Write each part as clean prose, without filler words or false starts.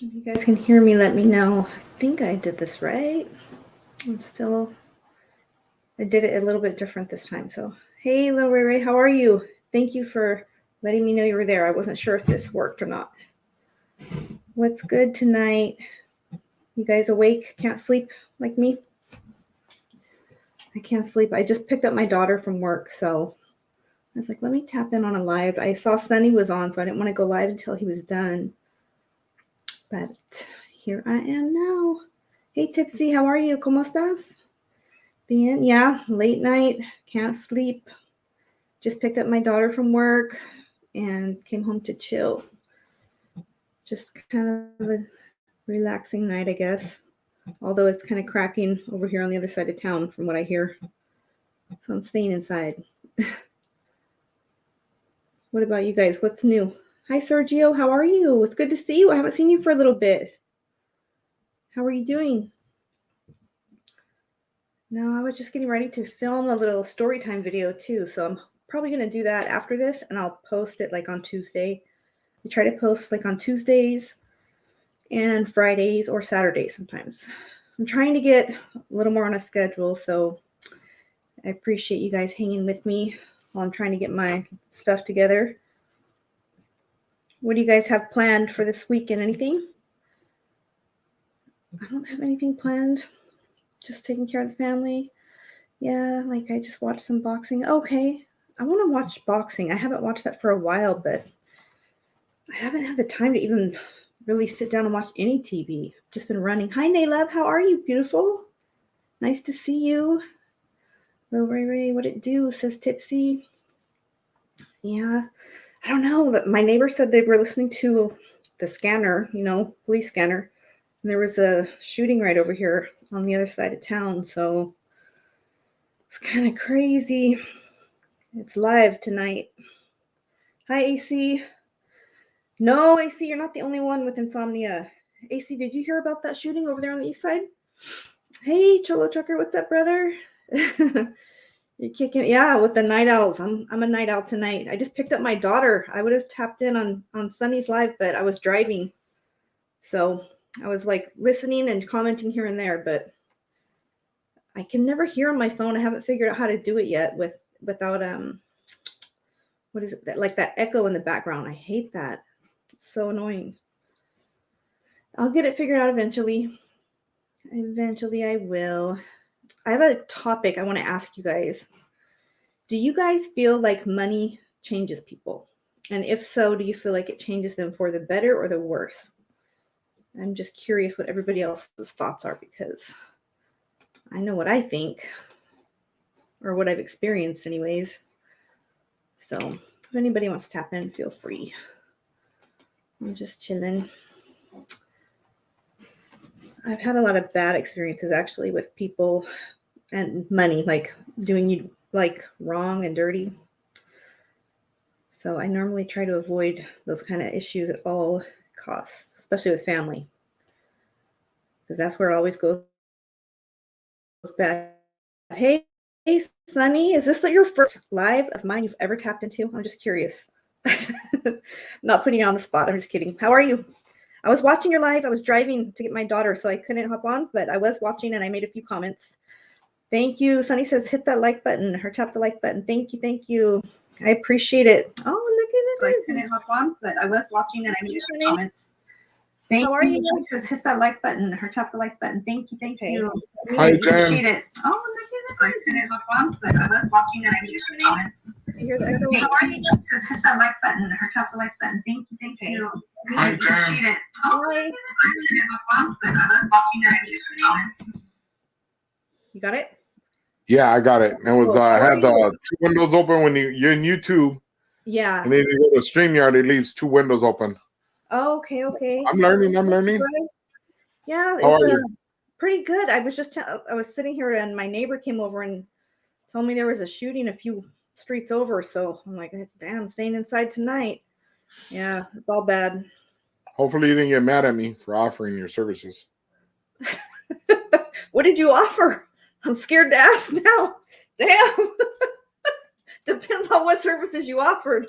If you guys can hear me, let me know. I think I did this right. I did it a little bit different this time. So, hey, little Ray, how are you? Thank you for letting me know you were there. I wasn't sure if this worked or not. What's good tonight? You guys awake? Can't sleep like me? I can't sleep. I just picked up my daughter from work, so I was like, let me tap in on a live. I saw Sunny was on, so I didn't want to go live until he was done. But here I am now. Hey, Tipsy, how are you? ¿Cómo estás? Bien, yeah, late night, can't sleep. Just picked up my daughter from work and came home to chill. Just kind of a relaxing night, I guess. Although it's kind of cracking over here on the other side of town from what I hear. So I'm staying inside. What about you guys? What's new? Hi, Sergio. How are you? It's good to see you. I haven't seen you for a little bit. How are you doing? No, I was just getting ready to film a little story time video too. So I'm probably going to do that after this and I'll post it like on Tuesday. I try to post like on Tuesdays and Fridays or Saturdays sometimes. I'm trying to get a little more on a schedule. So I appreciate you guys hanging with me while I'm trying to get my stuff together. What do you guys have planned for this weekend? Anything? I don't have anything planned. Just taking care of the family. Yeah, like I just watched some boxing. Okay, I want to watch boxing. I haven't watched that for a while, but I haven't had the time to even really sit down and watch any TV. Just been running. Hi, Naylove. How are you, beautiful? Nice to see you. Lil Ray, what it do? Says Tipsy. Yeah, I don't know. My neighbor said they were listening to the scanner, police scanner. And there was a shooting right over here on the other side of town. So it's kind of crazy. It's live tonight. Hi, AC. No, AC, you're not the only one with insomnia. AC, did you hear about that shooting over there on the east side? Hey, Cholo Trucker, what's up, brother? You're kicking, yeah, with the night owls. I'm a night owl tonight. I just picked up my daughter. I would have tapped in on Sunny's live, but I was driving. So I was like listening and commenting here and there, but I can never hear on my phone. I haven't figured out how to do it yet without what is it, like that echo in the background. I hate that. It's so annoying. I'll get it figured out eventually. Eventually I will. I have a topic I want to ask you guys. Do you guys feel like money changes people? And if so, do you feel like it changes them for the better or the worse? I'm just curious what everybody else's thoughts are because I know what I think or what I've experienced anyways. So if anybody wants to tap in, feel free. I'm just chilling. I've had a lot of bad experiences actually with people and money, like doing you like wrong and dirty. So I normally try to avoid those kind of issues at all costs, especially with family, because that's where it always goes bad. Hey, Sunny, is this your first live of mine you've ever tapped into? I'm just curious. Not putting you on the spot. I'm just kidding. How are you? I was watching your live. I was driving to get my daughter, so I couldn't hop on, but I was watching and I made a few comments. Thank you. Sunny says, hit that like button or tap the like button. Thank you. Thank you. I appreciate it. Oh, look at it. So I couldn't hop on, but I was watching and I made a few comments. Thank How are you? Sunny says, hit that like button or tap the like button. Thank you. Thank you. Hi, I Jen. appreciate it. Oh, look at it. So I couldn't hop on, but I was watching and I made a few comments. How are you? Says, hit that like button or tap the like button. Thank you. Thank you. Hi, I appreciate it. Oh, so I couldn't hop on, but I was watching and I made a few comments. You got it? Yeah, I got it. It was I had two windows open when you're in YouTube. Yeah. And then you go to StreamYard, it leaves two windows open. Oh, okay. I'm learning. Yeah, it's pretty good. I was sitting here and my neighbor came over and told me there was a shooting a few streets over. So I'm like, damn, I'm staying inside tonight. Yeah, it's all bad. Hopefully you didn't get mad at me for offering your services. What did you offer? I'm scared to ask now. Damn. Depends on what services you offered.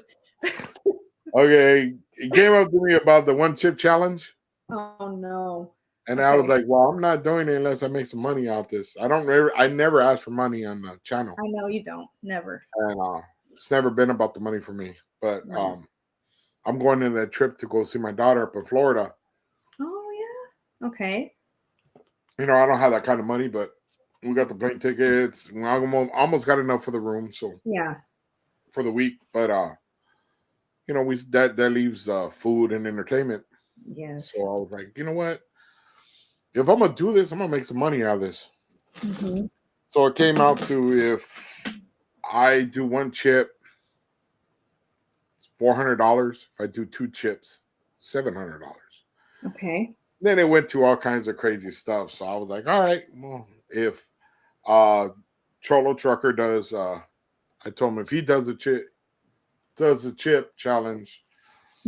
Okay. It came up to me about the one chip challenge. Oh no. And I was Okay. like, well, I'm not doing it unless I make some money off this. I never ask for money on the channel. I know you don't. Never. And it's never been about the money for me. But Right. I'm going on that trip to go see my daughter up in Florida. Oh yeah. Okay. You know, I don't have that kind of money, but we got the plane tickets. We almost got enough for the room, so Yeah. for the week. But you know, we that leaves food and entertainment. Yes. So I was like, you know what? If I'm gonna do this, I'm gonna make some money out of this. Mm-hmm. So it came out to, if I do one chip, it's $400. If I do two chips, $700. Okay. Then it went to all kinds of crazy stuff. So I was like, all right, well, if uh Cholo Trucker does I told him if he does a chip challenge,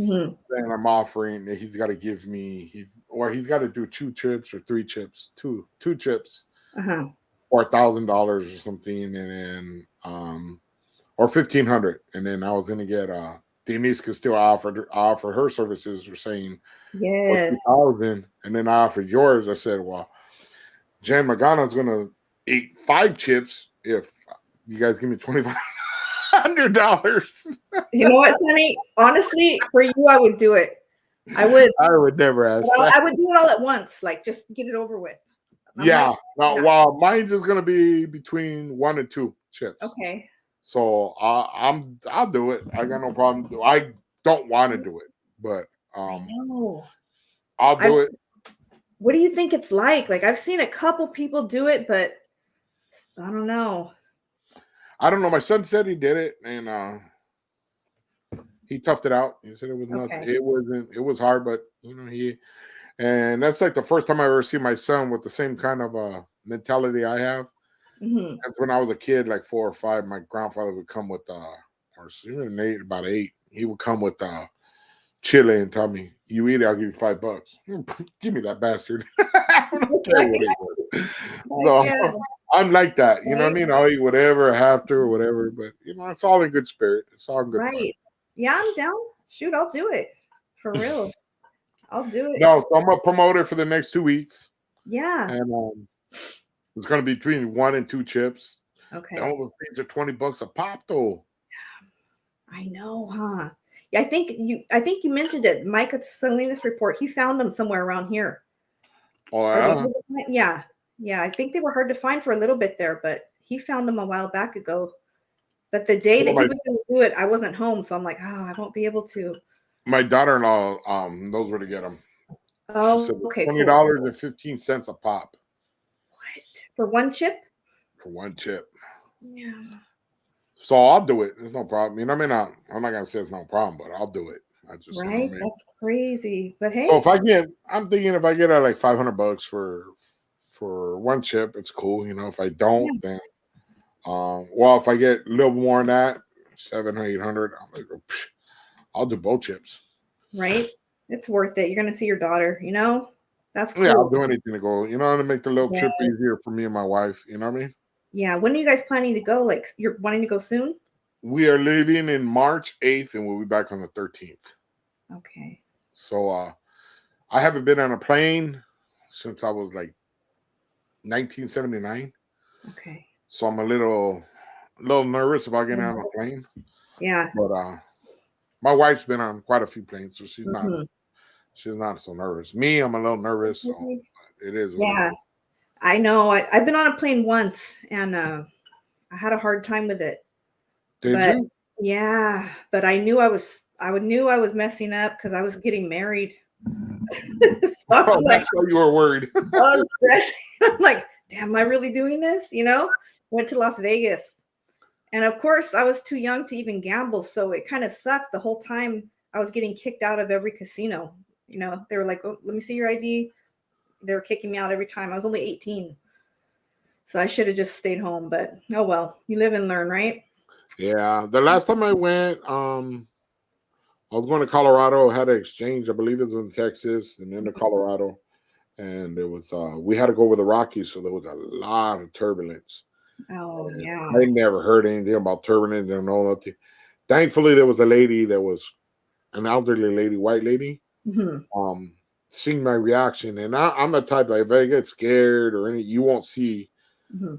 Mm-hmm. then I'm offering that he's got to give me he's got to do two chips or three chips, two chips Uh-huh. for $1,000 or something, and then or 1,500, and then I was gonna get Denise could still offer her services for saying for Yes. 2,000, and then I offered yours. I said, well, Jan Magana's gonna eat 5 chips if you guys give me $2,500. You know what, Sonny? Honestly, for you, I would do it. I would. I would never ask that. I would do it all at once. Like, just get it over with. Yeah. No, yeah. well, mine's is gonna be between 1 and 2 chips. Okay. So I'll do it. I got no problem. I don't want to do it, but I know. I'll do it. What do you think it's like? Like, I've seen a couple people do it, but I don't know. I don't know. My son said he did it, and he toughed it out. He said it was nothing. Okay. It wasn't. It was hard, but you know and that's like the first time I ever see my son with the same kind of mentality I have. Mm-hmm. When I was a kid, like 4 or 5, my grandfather would come with or even 8, about 8. He would come with chili and tell me, "You eat it, I'll give you $5." Give me that bastard. I don't care what it was. So Yeah. I'm like that. You know what I mean? I'll eat whatever I have to or whatever, but you know, it's all in good spirit. It's all in good fun. Yeah, I'm down. Shoot, I'll do it. For real. I'll do it. No, so I'm gonna promote it for the next 2 weeks. Yeah. And it's gonna be between 1 and 2 chips. Okay. All those things are $20 a pop, though. I know, huh? Yeah, I think you mentioned it. Mike at Salinas report, he found them somewhere around here. Oh yeah. Yeah. I think they were hard to find for a little bit there, but he found them a while back ago. But the day that he was going to do it, I wasn't home, so I'm like, oh, I won't be able to. My daughter-in-law knows where to get them. Oh, she said okay. $20.15 a pop. What? For one chip? For one chip. Yeah. So I'll do it. There's no problem. You know what I mean? I'm not gonna say it's no problem, but I'll do it. I just right. You know what I mean? That's crazy. But hey. So I'm thinking if I get like $500 for one chip, it's cool. You know, if I don't, then well, if I get a little more than that, 700 or 800, I'm like, I'll do both chips. Right? It's worth it. You're gonna see your daughter, you know? That's cool. Yeah, I'll do anything to go, you know, to make the little trip easier for me and my wife. You know what I mean? Yeah. When are you guys planning to go? Like, you're wanting to go soon? We are leaving in March 8th, and we'll be back on the 13th. Okay. So I haven't been on a plane since I was like 1979. Okay. So I'm a little nervous about getting on a plane. Yeah. But my wife's been on quite a few planes, so she's not so nervous. Me, I'm a little nervous. So it is. Yeah. I know. I've been on a plane once, and I had a hard time with it. Did you? Yeah, but I knew I was messing up because I was getting married. So that's why you were worried. I was stressing. I'm like, damn, am I really doing this? You know? Went to Las Vegas. And of course, I was too young to even gamble, so it kind of sucked the whole time. I was getting kicked out of every casino. You know, they were like, "Oh, let me see your ID." They were kicking me out every time. I was only 18. So I should have just stayed home, but oh well. You live and learn, right? Yeah. The last time I went, I was going to Colorado, had an exchange, I believe it was in Texas and then to Colorado. And it was we had to go over the Rockies, so there was a lot of turbulence. Oh, yeah. I never heard anything about turbulence, didn't know nothing. Thankfully, there was a lady that was an elderly lady, white lady. Mm-hmm. seeing my reaction. And I'm the type, like, if I get scared or any, you won't see. Mm-hmm.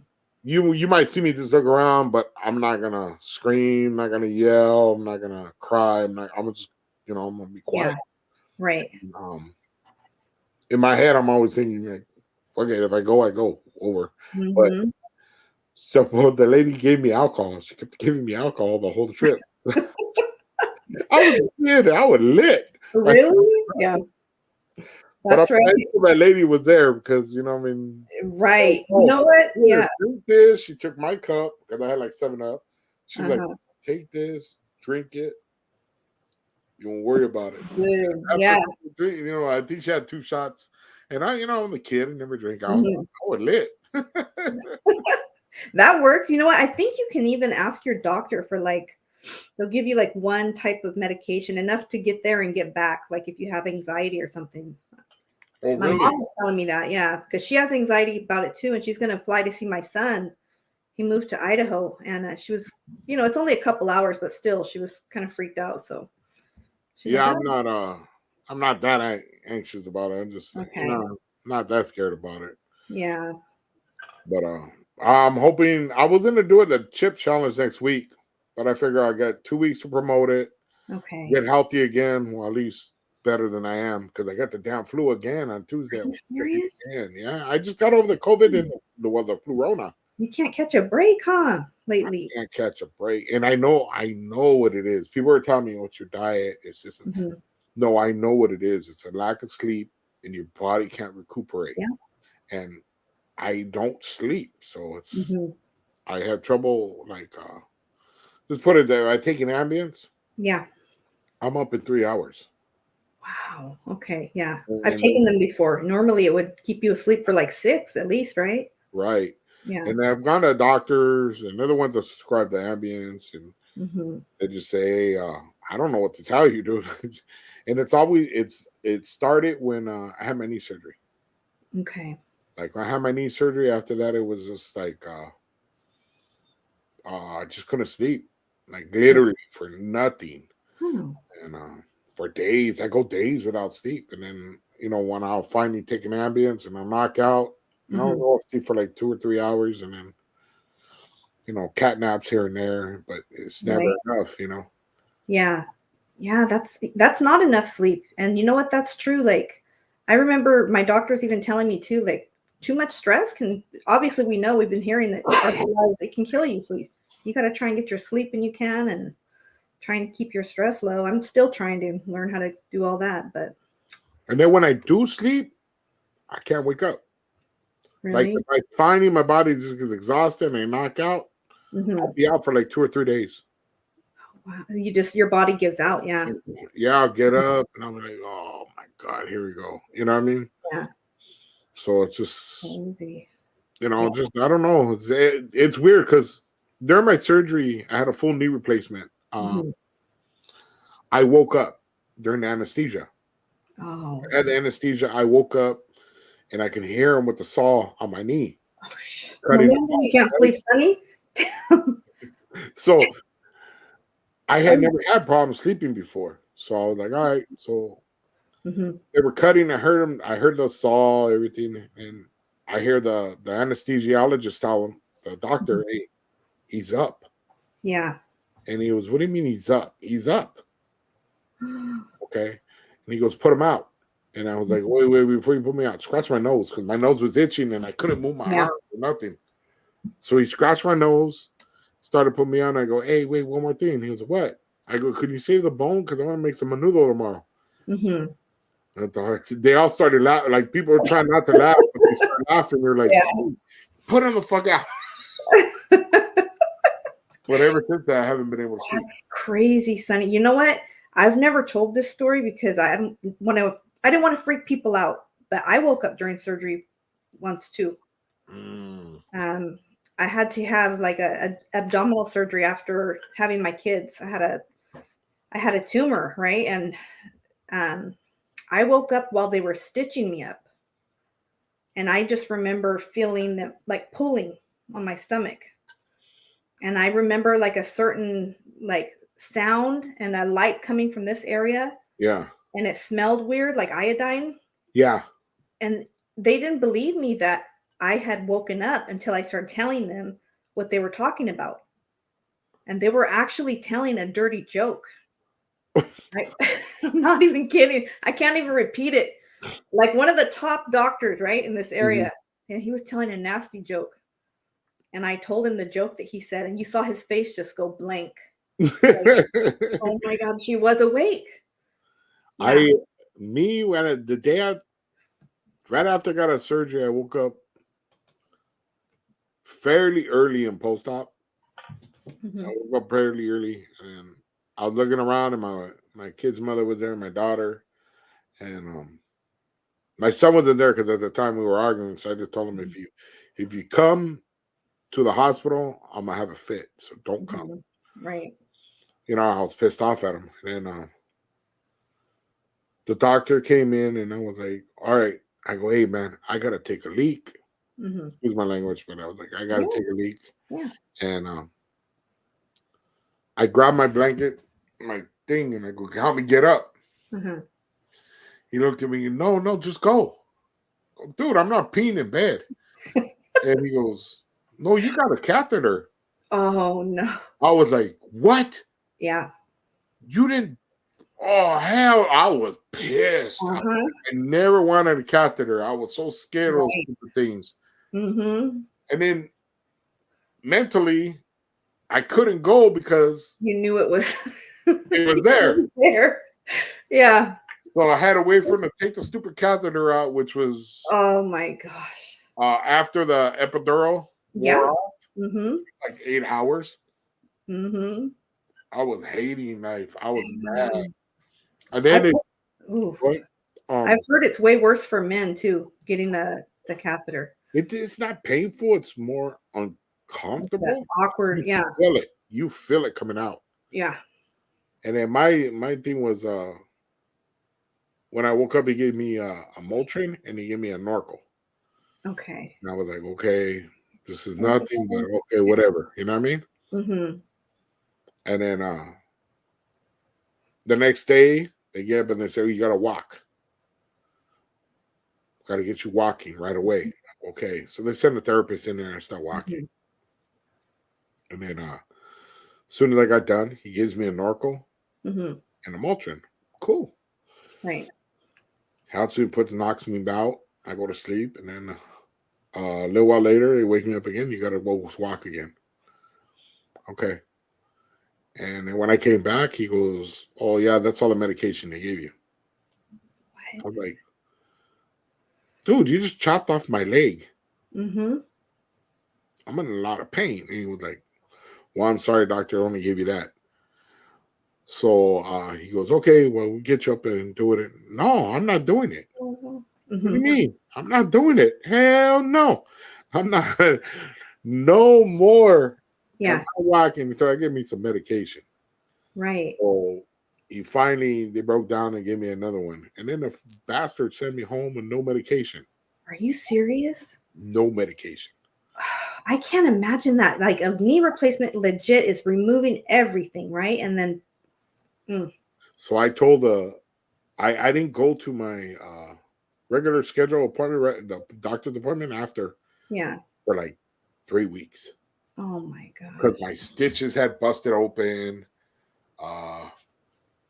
You might see me just look around, but I'm not gonna scream, not gonna yell, I'm not gonna cry. I'm just, I'm gonna be quiet. Yeah. Right. Um, in my head, I'm always thinking like, okay, if I go over. But Mm-hmm. so the lady gave me alcohol. She kept giving me alcohol the whole trip. I was a kid. I was lit. Like, Really? Yeah. but I'm That's right. thankful that lady was there because I mean, Right. You oh, know what? here, Yeah. drink this. She took my cup because I had like 7 Up. She was like, Uh-huh. take this, drink it. You won't worry about it. Good. After Yeah. drink, I think she had 2 shots, and I'm a kid. I never drink alcohol. Mhm. I was lit. That works. You know what? I think you can even ask your doctor for like, they'll give you like one type of medication, enough to get there and get back. Like if you have anxiety or something. Oh, My really? mom was telling me that, yeah, because she has anxiety about it too, and she's going to fly to see my son. He moved to Idaho, and she was, it's only a couple hours, but still, she was kind of freaked out. So she's like, Yeah, oh, I'm not that anxious about it. I'm just, okay, not that scared about it. yeah, But I'm hoping I was going to do it the chip challenge next week, but I figure I got 2 weeks to promote it, okay. get healthy again, well, at least better than I am because I got the damn flu again on Tuesday. Are you serious? Again. Yeah, I just got over the COVID and the flu-rona. You can't catch a break, huh? I Lately. can't catch a break, and I know what it is. People are telling me, "What's your diet?" It's just Mm-hmm. no. I know what it is. It's a lack of sleep, and your body can't recuperate. Yeah. And I don't sleep, so Mm-hmm. I have trouble. Like, just put it there. I take an Ambien. Yeah. I'm up in 3 hours. Wow. Okay. Yeah. I've And taken them before. Normally, it would keep you asleep for like 6 at least, right? right. Yeah. And I've gone to doctors, and they're the ones that prescribe the Ambience, and Mm-hmm. they just say, I don't know what to tell you, dude. And it's always it started when I had my knee surgery. Okay. Like when I had my knee surgery, after that, it was just like I just couldn't sleep, like Yeah. literally for nothing, Hmm. and for days, I go days without sleep, and then when I'll finally take an Ambien and I'll knock out, and I'll Mm-hmm. go to sleep for like 2 or 3 hours, and then cat naps here and there, but it's never Right. enough. Yeah. Yeah, that's not enough sleep. And you know what? That's true. Like I remember my doctors even telling me too, like too much stress can, obviously we know, we've been hearing that our whole lives it can kill you. So you got to try and get your sleep when you can and try and keep your stress low. I'm still trying to learn how to do all that, but And then when I do sleep, I can't wake up. Like really, if I finally my body just gets exhausted and I knock out, mm-hmm. I'll be out for like 2 or 3 days. Wow. Your body gives out. Yeah. Yeah, I'll get up and I'm like, oh my God, here we go. You know what I mean? Yeah. So it's just, Crazy. just I don't know. It's weird because during my surgery, I had a full knee replacement. Mm-hmm. I woke up during the anesthesia. Oh. I had the anesthesia. I woke up and I can hear him with the saw on my knee. Oh shit. No wonder you can't sleep, Sonny. So I had never had problems sleeping before. So I was like, all right. So Mm-hmm. they were cutting. I heard him. I heard the saw, everything. And I hear the anesthesiologist tell him, the doctor, hey, he's up. Yeah. And he was, what do you mean he's up? He's up. Okay. And he goes, put him out. And I was like, wait, before you put me out, scratch my nose because my nose was itching and I couldn't move my arm or nothing. So he scratched my nose, started putting me on. I go, hey, wait, one more thing. He goes, what? I go, could you save the bone? Because I want to make some menudo tomorrow. Mm-hmm. And they all started laughing. Like people were trying not to laugh, but they started laughing. They're like, put him the fuck out. But ever since that, I haven't been able to sleep. That's crazy, Sonny. You know what? I've never told this story because I didn't want to freak people out. But I woke up during surgery once too. I had to have like a abdominal surgery after having my kids. I had a tumor, right? And I woke up while they were stitching me up. And I just remember feeling them like pulling on my stomach. And I remember like a certain like sound and a light coming from this area. Yeah. And it smelled weird, like iodine. Yeah. And they didn't believe me that I had woken up until I started telling them what they were talking about. And they were actually telling a dirty joke. I, I'm not even kidding. I can't even repeat it. Like one of the top doctors, right, in this Mhm. area, and he was telling a nasty joke. And I told him the joke that he said, and you saw his face just go blank. Like, oh my God, she was awake. Yeah. I me when the day right after I got a surgery, I woke up fairly early in post-op. I Mhm. woke up fairly early, and I was looking around, and my kid's mother was there, my daughter, and my son wasn't there because at the time we were arguing. So I just told him, Mhm. if you come to the hospital, I'm gonna have a fit, so don't come. Mhm. Right. I was pissed off at him. And then the doctor came in, and I was like, all right. I go, hey man, I gotta take a leak. Mhm. Excuse my language, but I was like, I gotta Yeah. take a leak. Yeah. And I grabbed my blanket, my thing, and I go, help me get up. Mhm. He looked at me, no, no, just go. I go, dude, I'm not peeing in bed. And he goes, no, you got a catheter. Oh no. I was like, what? Yeah. You didn't? Oh, hell, I was pissed. Uh-huh. I never wanted a catheter. I was so scared of those Right. stupid things. Mhm. And then mentally, I couldn't go because You knew it was it was there. there. Yeah. So I had to wait for him to take the stupid catheter out, which was Oh my gosh. after the epidural Yeah. wore off, Mhm. like 8 hours. Mhm. I was hating life. I was mad. Mm. And I've then it, ooh, what? I've heard it's way worse for men too, getting the catheter. It's not painful. It's more Like that uncomfortable. awkward, You yeah. feel it. You feel it coming out. Yeah. And then my thing was when I woke up, he gave me a Motrin and he gave me a Norco. Okay. And I was like, okay, this is nothing, but okay, whatever. You know what I mean? Mhm. And then the next day they get up and they say, oh, you gotta walk. Gotta get you walking right away. Okay. So they send the therapist in there and I start walking. Mhm. And then as soon as I got done, he gives me a Norco Mhm. and a Motrin. Cool. Right. Hatsu knocks me out. I go to sleep, and then a little while later, they wake me up again. You got to go walk again. Okay. And then when I came back, he goes, "Oh yeah, that's all the medication they gave you." What? I was like, "Dude, you just chopped off my leg. Mhm. I'm in a lot of pain." And he was like, "Well, I'm sorry, doctor. I only gave you that." So he goes, "Okay, well, we'll get you up and do it." No, I'm not doing it. What do you Mhm. mean? I'm not doing it. Hell no. I'm not. No more am Yeah. I walking until I get me some medication. Right. So they broke down and gave me another one. And then the bastard sent me home with no medication. Are you serious? No medication. I can't imagine that. Like a knee replacement legit is removing everything, right? And then mm, So I told I didn't go to my regular schedule appointment, the doctor's appointment after yeah. for like 3 weeks Oh my because gosh. my stitches had busted open. Uh,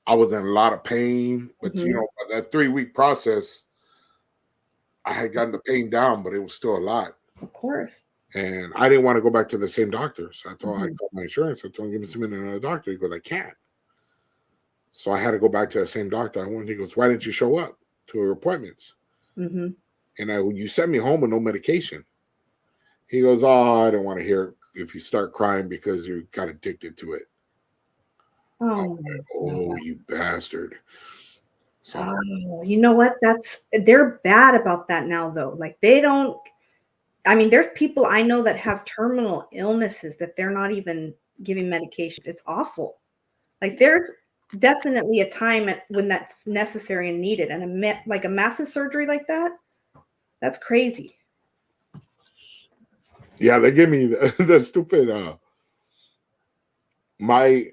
I was in a lot of pain, but Mhm. by that 3 week process, I had gotten the pain down, but it was still a lot. Of course. And I didn't want to go back to the same doctor. So I Mhm. called my insurance. I told him, give me some in another doctor. He goes, I can't. So I had to go back to the same doctor. I went, he goes, why didn't you show up to your appointments? Mhm. And you sent me home with no medication. He goes, oh, I don't want to hear it if you start crying because you got addicted to it. I'm Oh like, my oh, god. you bastard. So Oh, you know what? They're bad about that now though. Like they don't I mean, there's people I know that have terminal illnesses that they're not even giving medications. It's awful. Like there's definitely a time when that's necessary and needed, and like a massive surgery like that, that's crazy. yeah, they gave me the stupid my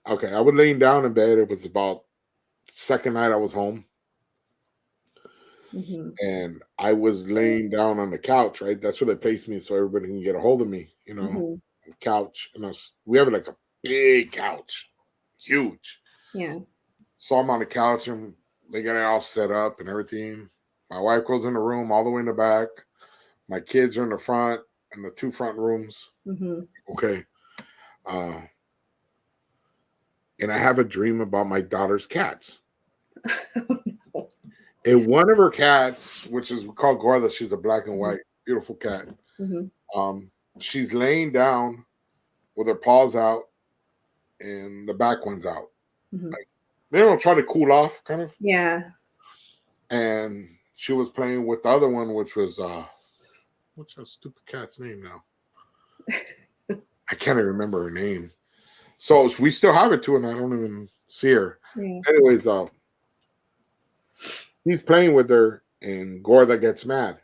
okay, I was laying down in bed. It was about second night I was home. Mm-hmm. and I was laying down on the couch, right? That's where they placed me so everybody can get a hold of me, Mm-hmm. couch. And we have like a big couch, huge. Yeah. So I'm on the couch and they got it all set up and everything. My wife goes in the room all the way in the back. My kids are in the front in the two front rooms. Mm-hmm. Okay. Uh, and I have a dream about my daughter's cats. And one of her cats, which is called Gorda, she's a black and white, beautiful cat. Mm-hmm. She's laying down with her paws out and the back one's out. Mm-hmm. Like they don't try to cool off, kind of. Yeah. And she was playing with the other one, which was what's that stupid cat's name now? I can't even remember her name. So we still have it too, and I don't even see her. Yeah. Anyways, he's playing with her, and Gorda gets mad.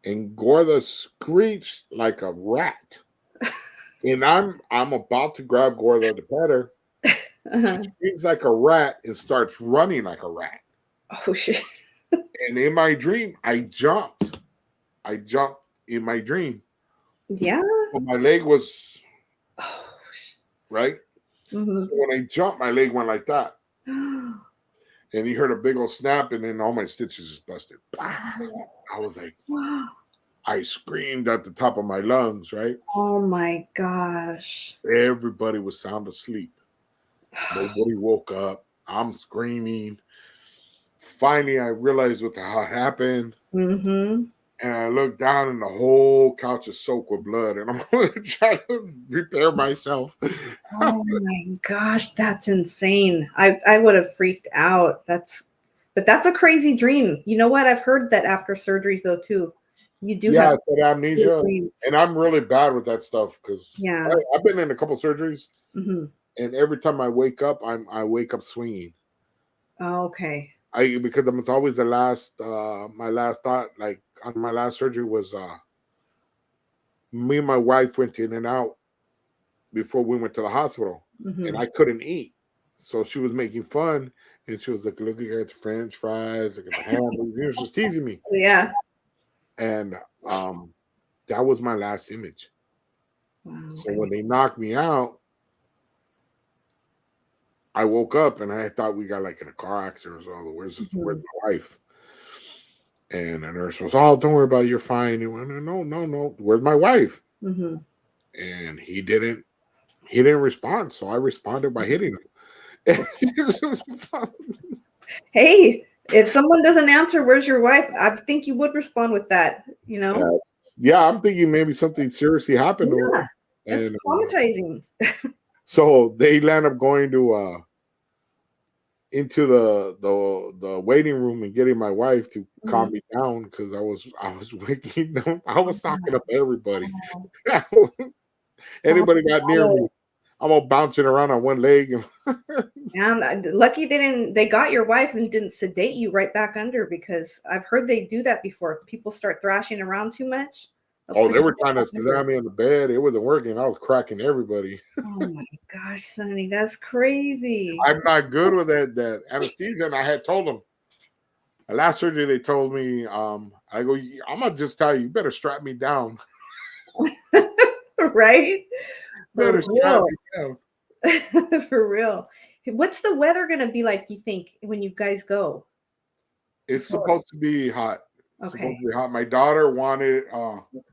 And Gorda screeched like a rat. And I'm about to grab Gorda to pet her. Uh-huh. She screams like a rat and starts running like a rat. Oh shit. And in my dream, I jumped. I jumped in my dream. Yeah. But my leg was Oh. right. Mm-hmm. So when I jumped, my leg went like that. And he heard a big old snap, and then all my stitches just busted. I was like, Wow. I screamed at the top of my lungs, right? Oh my gosh. Everybody was sound asleep. Nobody woke up. I'm screaming. Finally, I realized what the hell happened. Mm-hmm. And I looked down, and the whole couch is soaked with blood. And I'm trying to repair myself. Oh my gosh, that's insane. I would have freaked out. But that's a crazy dream. You know what? I've heard that after surgeries though too. You do Yeah, have I said amnesia. dreams. And I'm really bad with that stuff because Yeah. I've been in a couple surgeries. Mm-hmm. And every time I wake up, I wake up swinging. Oh, okay. Because it's always the last my last thought, like on my last surgery was me and my wife went in and out before we went to the hospital, Mm-hmm. and I couldn't eat, so she was making fun, and she was like looking at the French fries, look at the hamburgers, she was just teasing me, Yeah. and that was my last image. Wow. So when they knocked me out, I woke up and I thought we got like in a car accident or something. Where's my wife? And the nurse was, "Oh, don't worry about it. You're fine." He went, "No. Where's my wife?" Mm-hmm. And he didn't respond. So I responded by hitting him. Hey, if someone doesn't answer, where's your wife? I think you would respond with that, you know? Yeah, I'm thinking maybe something seriously happened to her. It's And traumatizing. so they end up going to into the waiting room and getting my wife to calm me down because I was waking up. I was talking up everybody. Anybody got near me, I'm all bouncing around on one leg. Lucky they got your wife and didn't sedate you right back under, because I've heard they do that before. People start thrashing around too much. Oh, they were trying to sedate me on the bed. It wasn't working. I was cracking everybody. Oh my gosh, Sonny, that's crazy. I'm not good with that anesthesia. And I had told them, the last surgery they told me, I go, I'm gonna just tell you better strap me down. Right? Better strap me down. For real. What's the weather gonna be like, you think, when you guys go? It's supposed to be hot. Okay. Supposed to be hot. My daughter wanted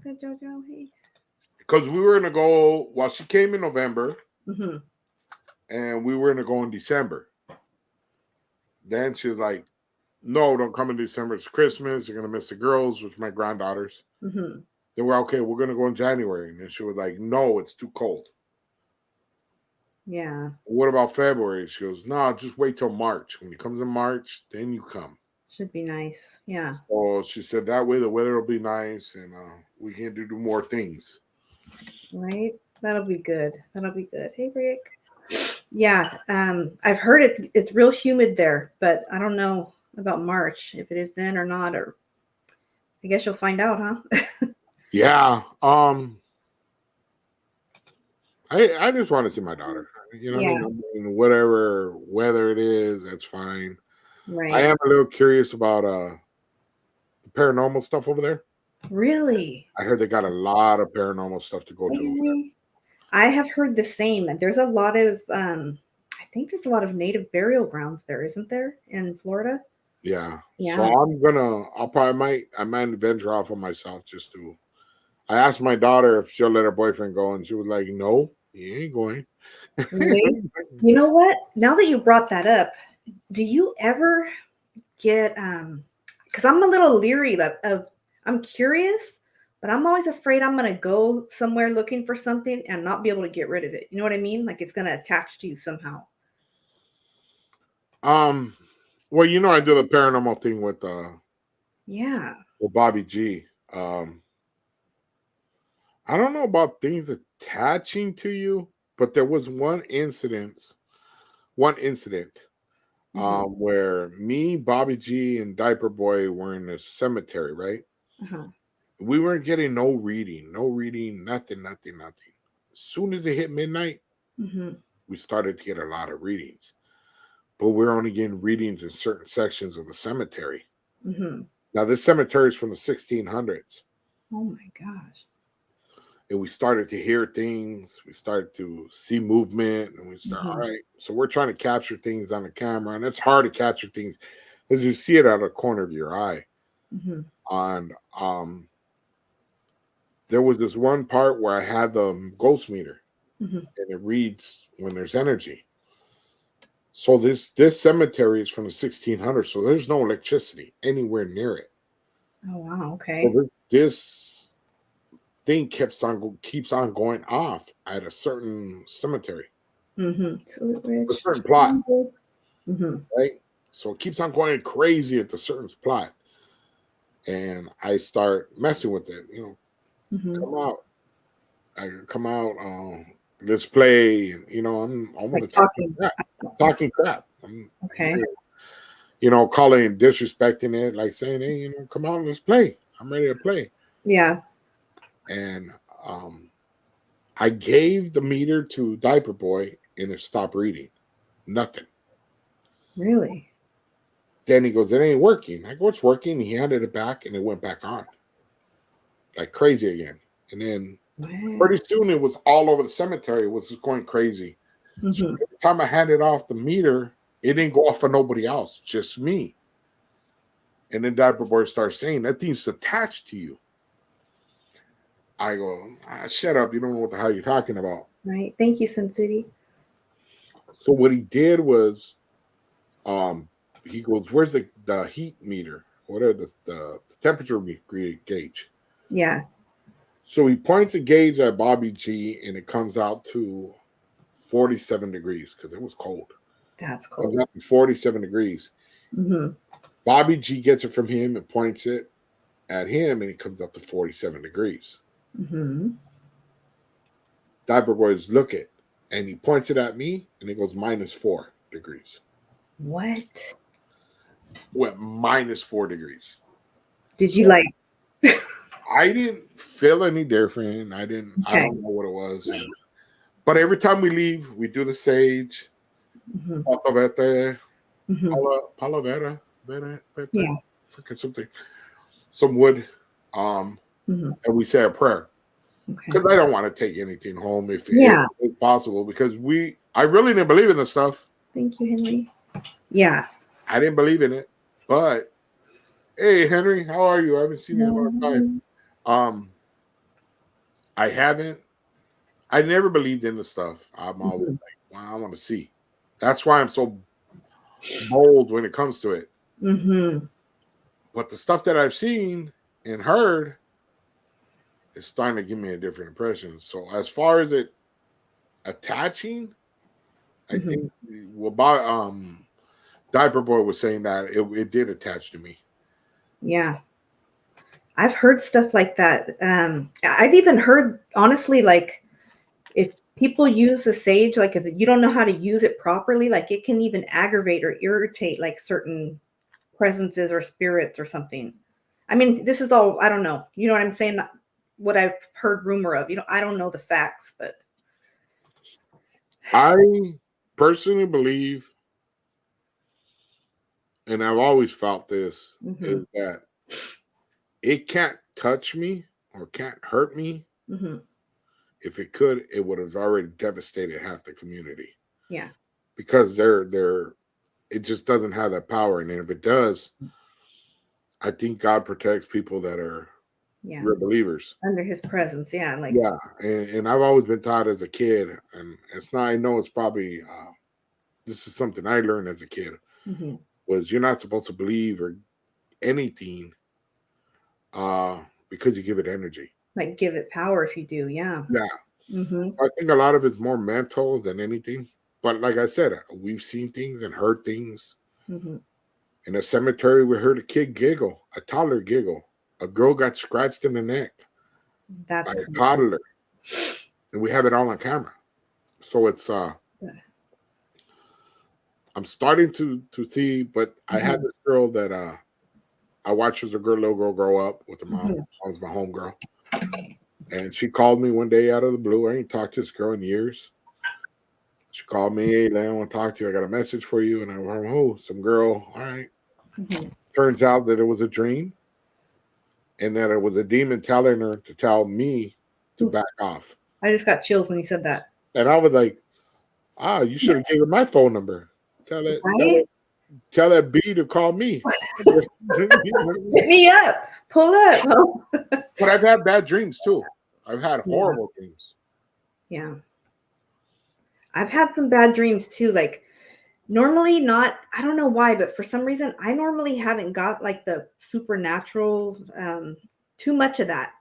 good, Jojo. Hey. Because we were gonna go. Well, she came in November, mm-hmm. and we were gonna go in December. Then she was like, "No, don't come in December. It's Christmas. You're gonna miss the girls," which are my granddaughters. Mm-hmm. They were okay. We're gonna go in January, and then she was like, "No, it's too cold." Yeah. What about February? She goes, "No, just wait till March. When you come in March, then you come." Should be nice. Yeah. So she said that way the weather will be nice, and we can do more things. Right. That'll be good. That'll be good. Hey, Rick. Yeah. I've heard it's real humid there, but I don't know about March, if it is then or not, or I guess you'll find out, huh? Yeah. I just want to see my daughter. You know, yeah. I mean, whatever weather it is, that's fine. I Right. am a little curious about the paranormal stuff over there. Really? I heard they got a lot of paranormal stuff to go to over there. Really? I have heard the same. There's a lot of I think there's a lot of native burial grounds there, isn't there, in Florida? Yeah. So Yeah. I might venture off on myself just to. I asked my daughter if she'll let her boyfriend go, and she was like, "No, he ain't going." Really? You know what? Now that you brought that up, do you ever get because I'm a little leery of I'm curious, but I'm always afraid I'm gonna go somewhere looking for something and not be able to get rid of it. You know what I mean? Like it's gonna attach to you somehow. Um, well, I do the paranormal thing Yeah. with Bobby G. I don't know about things attaching to you, but there was one incident, Hmm. where me, Bobby G, and Diaper Boy were in a cemetery, right? Uh-huh. We weren't getting no reading, nothing, nothing, nothing. As soon as it hit midnight, Hmm. we started to get a lot of readings, but we're only getting readings in certain sections of the cemetery. Hmm. Now, this cemetery is from the 1600s, Oh my gosh. and we started to hear things. We started to see movement, and all Hmm. right. So we're trying to capture things on the camera, and it's hard to capture things because you see it out of the corner of your eye. Hmm. And there was this one part where I had the ghost meter, Hmm. and it reads when there's energy. So this cemetery is from the 1600s, so there's no electricity anywhere near it. Oh wow. So Okay. this thing keeps on going off at a certain cemetery, Hmm. So a rich. certain plot, Hmm. right? So it keeps on going crazy at the certain plot, and I start messing with it. Hmm. Come out, I come out. Let's play, and I want Like to talk talking. crap, talking crap. I'm Okay. calling disrespecting it, like saying, "Hey, come on, let's play. I'm ready to play." Yeah. And I gave the meter to Diaper Boy, and it stopped reading. Nothing. Really. Then he goes, "It ain't working." I go, "It's working." He handed it back, and it went back on like crazy again. And then Wow. pretty soon, it was all over the cemetery. It was just going crazy. So Hmm. every time I handed off the meter, it didn't go off for nobody else, just me. And then Diaper Boy starts saying, "That thing's attached to you." I go, "Shut up. You don't know what the hell you're talking about." Right. Thank you, Sin City. So what he did was, um, he goes, "Where's the heat meter? Whatever the temperature gauge?" Yeah. So he points a gauge at Bobby G, and it comes out to 47 degrees because it was cold. That's It comes cool. out to 47 degrees. Hmm. Bobby G gets it from him and points it at him, and it comes out to 47 degrees. Hmm. Diaper Boys look it, and he points it at me, and it goes -4 degrees. What? Went -4 degrees. Did you So like? I didn't feel any different. I Okay. don't know what it was. But every time we leave, we do the sage, Hmm. Patavete, Hmm. Palavera, Vete, Yeah. freaking something, some wood, Hmm. and we say a prayer. Okay. Because I don't want to take anything home if Yeah. it's possible. Because I really didn't believe in this stuff. Thank you, Henry. Yeah. I didn't believe in it. But hey, Henry, how are you? I haven't seen you in a long time. No. Um, I haven't. I never believed in the stuff. I'm always Hmm. like, wow, I want to see. That's why I'm so bold when it comes to it. Hmm. But the stuff that I've seen and heard is starting to give me a different impression. So as far as it attaching, I Hmm. think Diaper Boy was saying that it did attach to me. Yeah. I've heard stuff like that. I've even heard, honestly, like if people use the sage, like if you don't know how to use it properly, like it can even aggravate or irritate like certain presences or spirits or something. I mean, this is all, I don't know. You know what I'm saying? What I've heard rumor of. I don't know the facts, but I personally believe and I've always felt this, Mm-hmm. is that it can't touch me or can't hurt me. Mm-hmm. If it could, it would have already devastated half the community Yeah. because it just doesn't have that power. And if it does, I think God protects people that are Yeah. real believers. Under his presence. Yeah. Like, Yeah, and I've always been taught as a kid, and it's not. I know it's probably this is something I learned as a kid, mm-hmm. was you're not supposed to believe or anything because you give it energy. Like give it power if you do. Yeah. Yeah, Mm-hmm. I think a lot of it's more mental than anything. But like I said, we've seen things and heard things. Mm-hmm. In a cemetery, we heard a kid giggle, a toddler giggle. A girl got scratched in the neck by That's a crazy. toddler, and we have it all on camera. So it's I'm starting to see, but I Mm-hmm. had this girl that I watched as a little girl grow up with her mom. Mm-hmm. I was my homegirl. And she called me one day out of the blue. I ain't talked to this girl in years. She called me, hey, Lan, I want to talk to you. I got a message for you. And I went, oh, some girl. All right. Mm-hmm. Turns out that it was a dream and that it was a demon telling her to tell me to back off. I just got chills when you said that. And I was like, you should have given my phone number. Tell Right? that B to call me. Hit me up. Pull up. Oh. But I've had bad dreams too. I've had horrible dreams. Yeah. I've had some bad dreams too. Like normally not, I don't know why, but for some reason I normally haven't got like the supernatural, too much of that.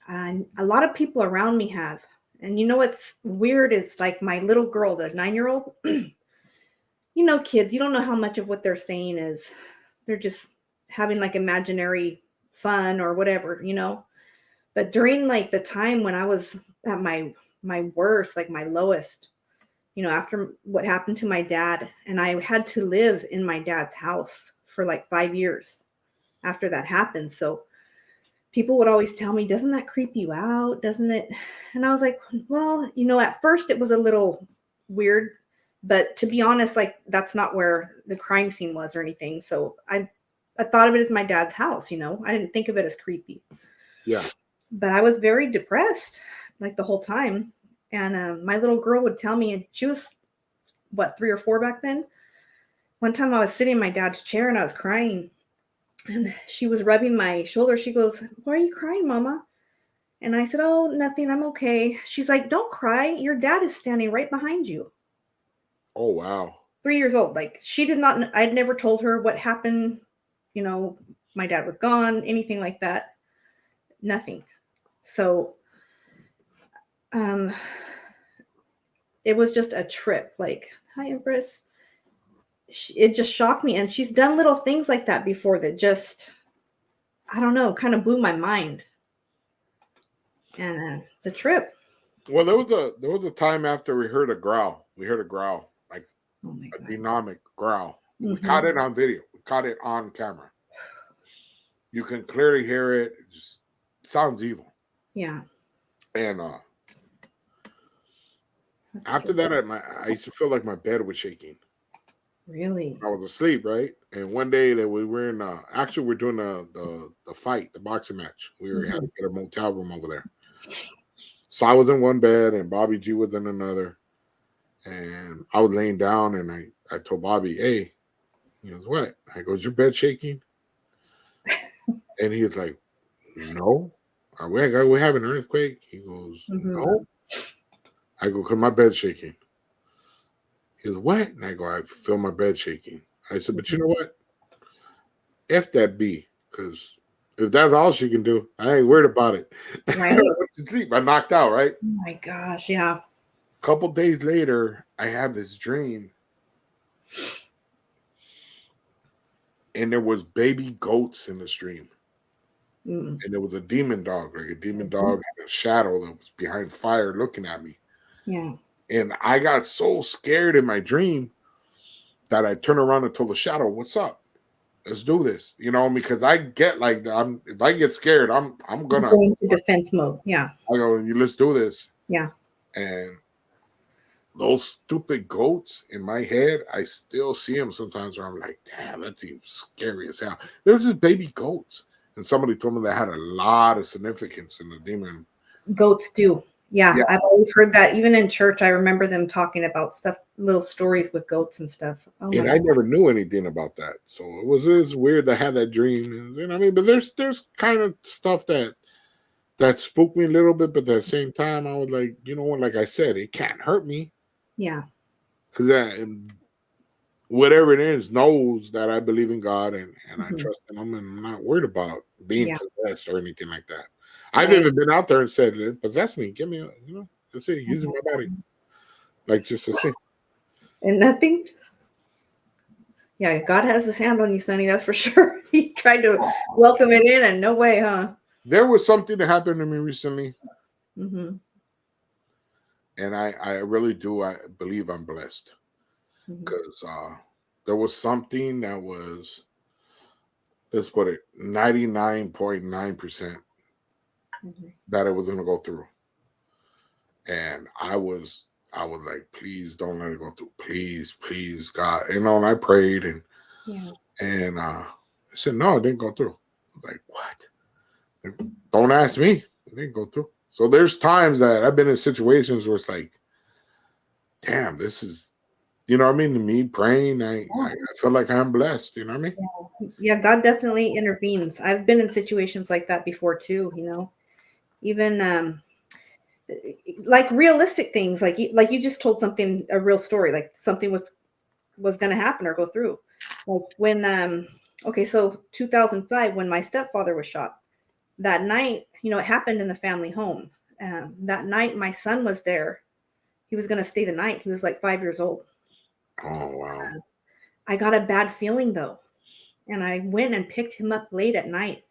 And a lot of people around me have. And you know what's weird is like my little girl, the 9-year-old, kids, you don't know how much of what they're saying is they're just having like imaginary fun or whatever. But during like the time when I was at my worst, like my lowest, after what happened to my dad, and I had to live in my dad's house for like 5 years after that happened. So people would always tell me, doesn't that creep you out? Doesn't it? And I was like, well, at first it was a little weird, but to be honest, like that's not where the crime scene was or anything. So I thought of it as my dad's house, I didn't think of it as creepy. Yeah. But I was very depressed like the whole time. And my little girl would tell me, and she was, 3 or 4 back then. One time I was sitting in my dad's chair and I was crying. And she was rubbing my shoulder. She goes, why are you crying, Mama? And I said, oh, nothing. I'm okay. She's like, don't cry. Your dad is standing right behind you. Oh, wow. 3 years old. Like she did not, I'd never told her what happened. My dad was gone, anything like that. Nothing. So, it was just a trip. Like, hi, Empress. It just shocked me. And she's done little things like that before that just, I don't know, kind of blew my mind. And it's a trip. Well, there was a time after we heard a growl. We heard a growl, like a demonic growl. Mm-hmm. We caught it on video. We caught it on camera. You can clearly hear it. It just sounds evil. Yeah. And after that, I used to feel like my bed was shaking. Really? I was asleep, right? And one day that we were in, actually we're doing the fight, the boxing match. We were had to get a motel room over there. So I was in one bed and Bobby G was in another. And I was laying down and I told Bobby, hey, he goes, what? I go, is your bed shaking? And he was like, no. We have an earthquake? He goes, no. I go, because my bed's shaking. He goes, what? And I go, I feel my bed shaking. I said, but you know what? F that be, because if that's all she can do, I ain't worried about it. Right. I went to sleep. I knocked out, right? Oh my gosh, yeah. A couple days later, I have this dream. And there was baby goats in the stream. And there was a demon dog, like a demon dog in a shadow that was behind fire looking at me. Yeah. And I got so scared in my dream that I turned around and told the shadow, what's up? Let's do this. Because I get like that. If I get scared, I'm gonna go into defense mode. Yeah. I go, let's do this. Yeah. And those stupid goats in my head, I still see them sometimes where I'm like, damn, that thing's scary as hell. There's just baby goats. And somebody told me that had a lot of significance in the demon. Goats do. Yeah, Yeah. I've always heard that. Even in church, I remember them talking about stuff, little stories with goats and stuff. Oh my And I God. never knew anything about that. So it's weird to have that dream. You know what I mean? But there's kind of stuff that spooked me a little bit, but at the same time, I was like, you know what, like I said, it can't hurt me. Yeah. Because whatever it is knows that I believe in God and I Mhm. trust in Him, and I'm not worried about being Yeah. possessed or anything like that. I've Right. even been out there and said, "Possess me, give me, that's it, using my body, like just to see." And nothing. Yeah, God has his hand on you, Sonny. That's for sure. He tried to welcome it in, and no way, huh? There was something that happened to me recently, Mm-hmm. and I really do. I believe I'm blessed Mm-hmm. because there was something that was, let's put it, 99.9% Mm-hmm. that it was going to go through. And I was like, please don't let it go through. Please, God. And I prayed Yeah. and I said, no, it didn't go through. I was like, what? Don't ask me. It didn't go through. So there's times that I've been in situations where it's like, damn, this is, you know what I mean? Me praying, I feel like I'm blessed. You know what I mean? Yeah, God definitely intervenes. I've been in situations like that before too, even like realistic things, like you just told something, a real story, like something was going to happen or go through. Like when okay, so 2005 when my stepfather was shot. That night, it happened in the family home. That night my son was there. He was going to stay the night. He was like 5 years old. Oh, wow. I got a bad feeling though, and I went and picked him up late at night.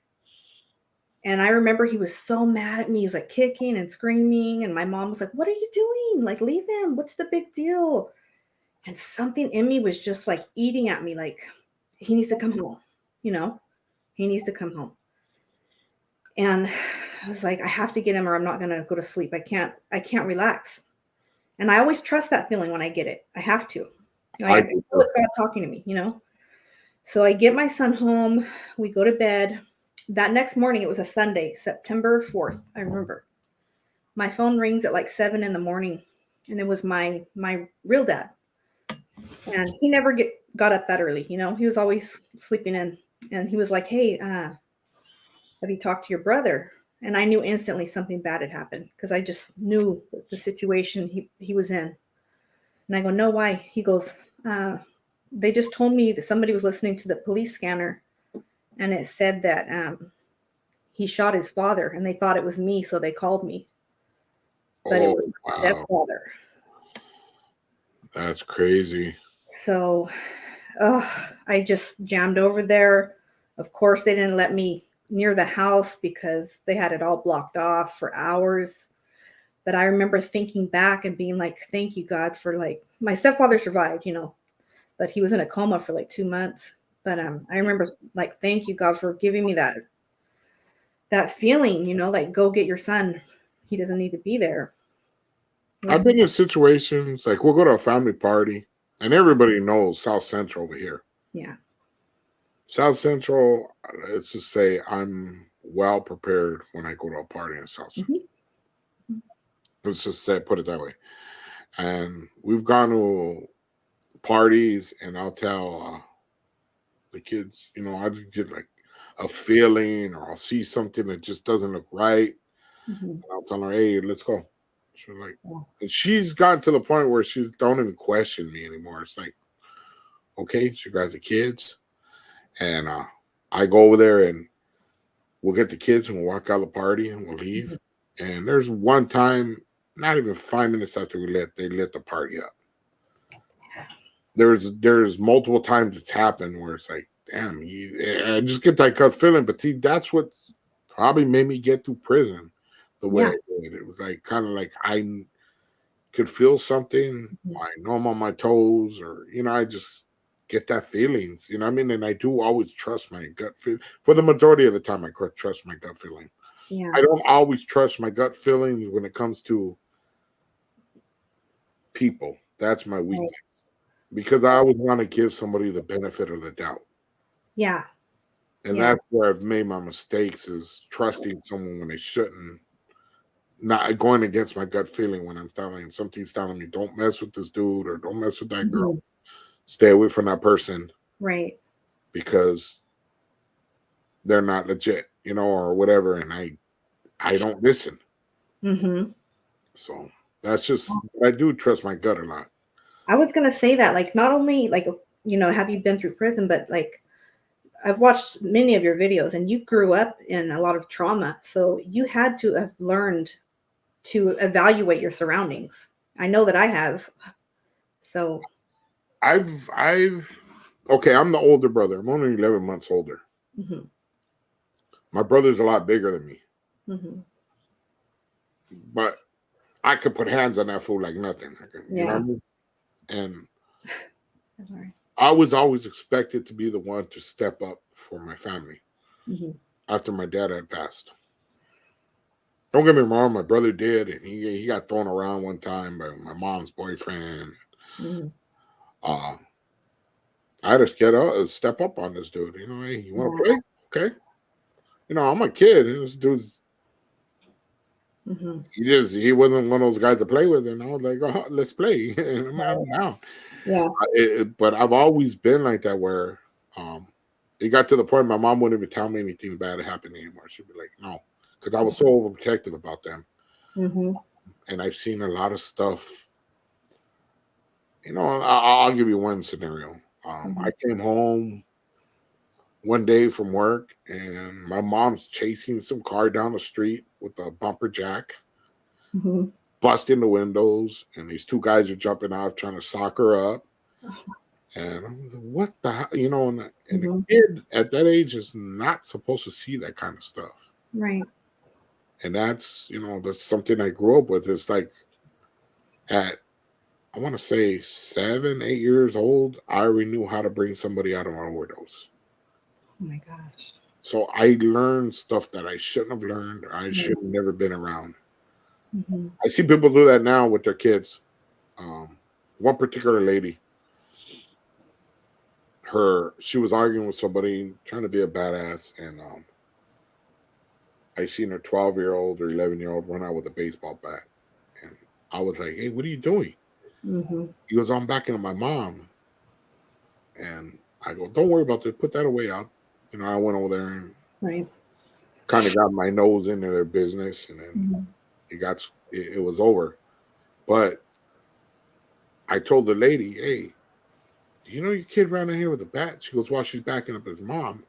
And I remember he was so mad at me. He was like kicking and screaming. And my mom was like, "What are you doing? Like, leave him. What's the big deal?" And something in me was just like eating at me, like, he needs to come home, you know, he needs to come home. And I was like, I have to get him or I'm not going to go to sleep. I can't relax. And I always trust that feeling when I get it. I have to. I I do know it's God talking to me. So I get my son home. We go to bed. That next morning, it was a Sunday, September 4th. I remember. My phone rings at like 7 in the morning, and it was my real dad. And he never got up that early. He was always sleeping in. And he was like, "Hey, have you talked to your brother?" And I knew instantly something bad had happened because I just knew the situation he was in. And I go, "No, why?" He goes, "They just told me that somebody was listening to the police scanner, and it said that he shot his father, and they thought it was me, so they called me, but it Oh, was my wow. stepfather." That's crazy. So, I just jammed over there. Of course, they didn't let me near the house because they had it all blocked off for hours. But I remember thinking back and being like, "Thank you, God, for like my stepfather survived, but he was in a coma for like 2 months." But I remember like, "Thank you, God, for giving me that feeling, like go get your son. He doesn't need to be there." It I've was, been in situations like we'll go to a family party and everybody knows South Central over here. yeah. South Central, let's just say I'm well prepared when I go to a party in South Central. Mhm. Let's just say, put it that way. And we've gone to parties, and I'll tell the kids, I just get like a feeling, or I'll see something that just doesn't look right. Mhm. And I'll tell her, hey, let's go. She's like, Yeah. and she's gotten to the point where she don't even question me anymore. It's like, okay, so you guys are kids. And I go over there and we'll get the kids and we'll walk out of the party and we'll Mhm. leave. And there's one time, not even 5 minutes after they lit the party up. There's multiple times it's happened where it's like, damn, I just get that gut feeling. But see, that's what probably made me get through prison the way Yeah. I did. It was like kind of like I could feel something. Mhm. I know I'm on my toes, or I just get that feelings. You know what I mean? And I do always trust my gut feel. For the majority of the time, I trust my gut feeling. Yeah. I don't always trust my gut feelings when it comes to people. That's my Right. weakness. Because I always want to give somebody the benefit of the doubt. Yeah. And Yeah. that's where I've made my mistakes, is trusting someone when they shouldn't, not going against my gut feeling when something's telling me, don't mess with this dude or don't mess with that girl. Mhm. Stay away from that person Right. because they're not legit, or whatever. And I don't listen. Mm-hmm. So that's just, I do trust my gut a lot. I was gonna say that, like, not only like, have you been through prison, but like I've watched many of your videos, and you grew up in a lot of trauma, so you had to have learned to evaluate your surroundings. I know that I have. So. I've okay, I'm the older brother. I'm only 11 months older. Mm-hmm. My brother's a lot bigger than me, Mm-hmm. but I could put hands on that fool like nothing. You know what I Yeah. mean? And That's all right. I was always expected to be the one to step up for my family Mm-hmm. after my dad had passed. Don't get me wrong, my brother did, and he got thrown around one time by my mom's boyfriend. Mm-hmm. Uh, I had to step up on this dude. Hey, you want to Yeah. play? Okay. I'm a kid, and this dude's Mm-hmm. he wasn't one of those guys to play with, and I was like, oh, let's play. And I'm down. Yeah. But I've always been like that, where it got to the point my mom wouldn't even tell me anything bad happened anymore. She'd be like, no, because I was so overprotective about them. Mm-hmm. And I've seen a lot of stuff. I'll give you one scenario. Mm-hmm. I came home one day from work, and my mom's chasing some car down the street with a bumper jack, Mm-hmm. busting the windows, and these two guys are jumping out trying to sock her up. And I'm like, what the hell? And a Mm-hmm. kid at that age is not supposed to see that kind of stuff. Right. And that's something I grew up with. It's like at, I want to say 7, 8 years old, I already knew how to bring somebody out of an overdose. Oh my gosh. So I learned stuff that I shouldn't have learned, or I Right. should have never been around. Mm-hmm. I see people do that now with their kids. One particular lady, she was arguing with somebody, trying to be a badass, and I seen her 12-year-old or 11-year-old run out with a baseball bat. And I was like, hey, what are you doing? Mm-hmm. He goes, I'm backing up my mom. And I go, don't worry about that. Put that away out. I went over there and Right. kind of got my nose into their business. And then Mm-hmm. it was over. But I told the lady, hey, do you know your kid ran in here with a bat? She goes, well, she's backing up his mom.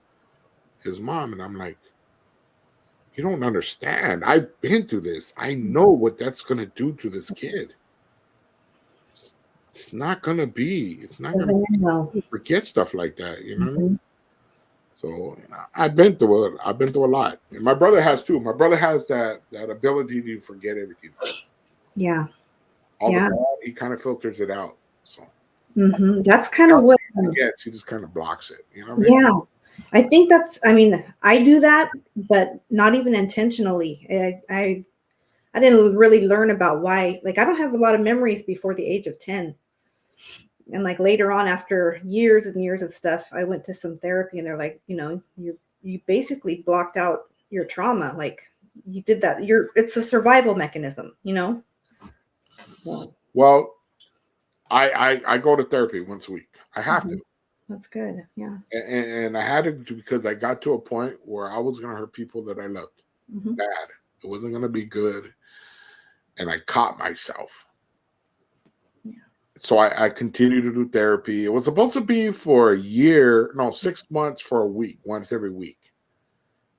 And I'm like, you don't understand. I've been through this. I know what that's going to do to this kid. It's not going to be. It's not going No. to forget stuff like that. Mm-hmm. So I've been through it. I've been through a lot. And my brother has too. My brother has that ability to forget everything. Yeah. All the Yeah. bad, he kind of filters it out. So Mm-hmm. That's kind of what. he just kind of blocks it. You know what I mean? Yeah. I think I mean, I do that, but not even intentionally. I didn't really learn about why. Like, I don't have a lot of memories before the age of 10. And like later on, after years and years of stuff, I went to some therapy, and they're like, you basically blocked out your trauma. Like, you did that. It's a survival mechanism. So, Well, I go to therapy once a week. I have to. that's good. Yeah. And I had to because I got to a point where I was going to hurt people that I loved Mm-hmm. bad. It wasn't going to be good. And I caught myself. Yeah. So I continued to do therapy. It was supposed to be for a year, no, 6 months for a week, once every week.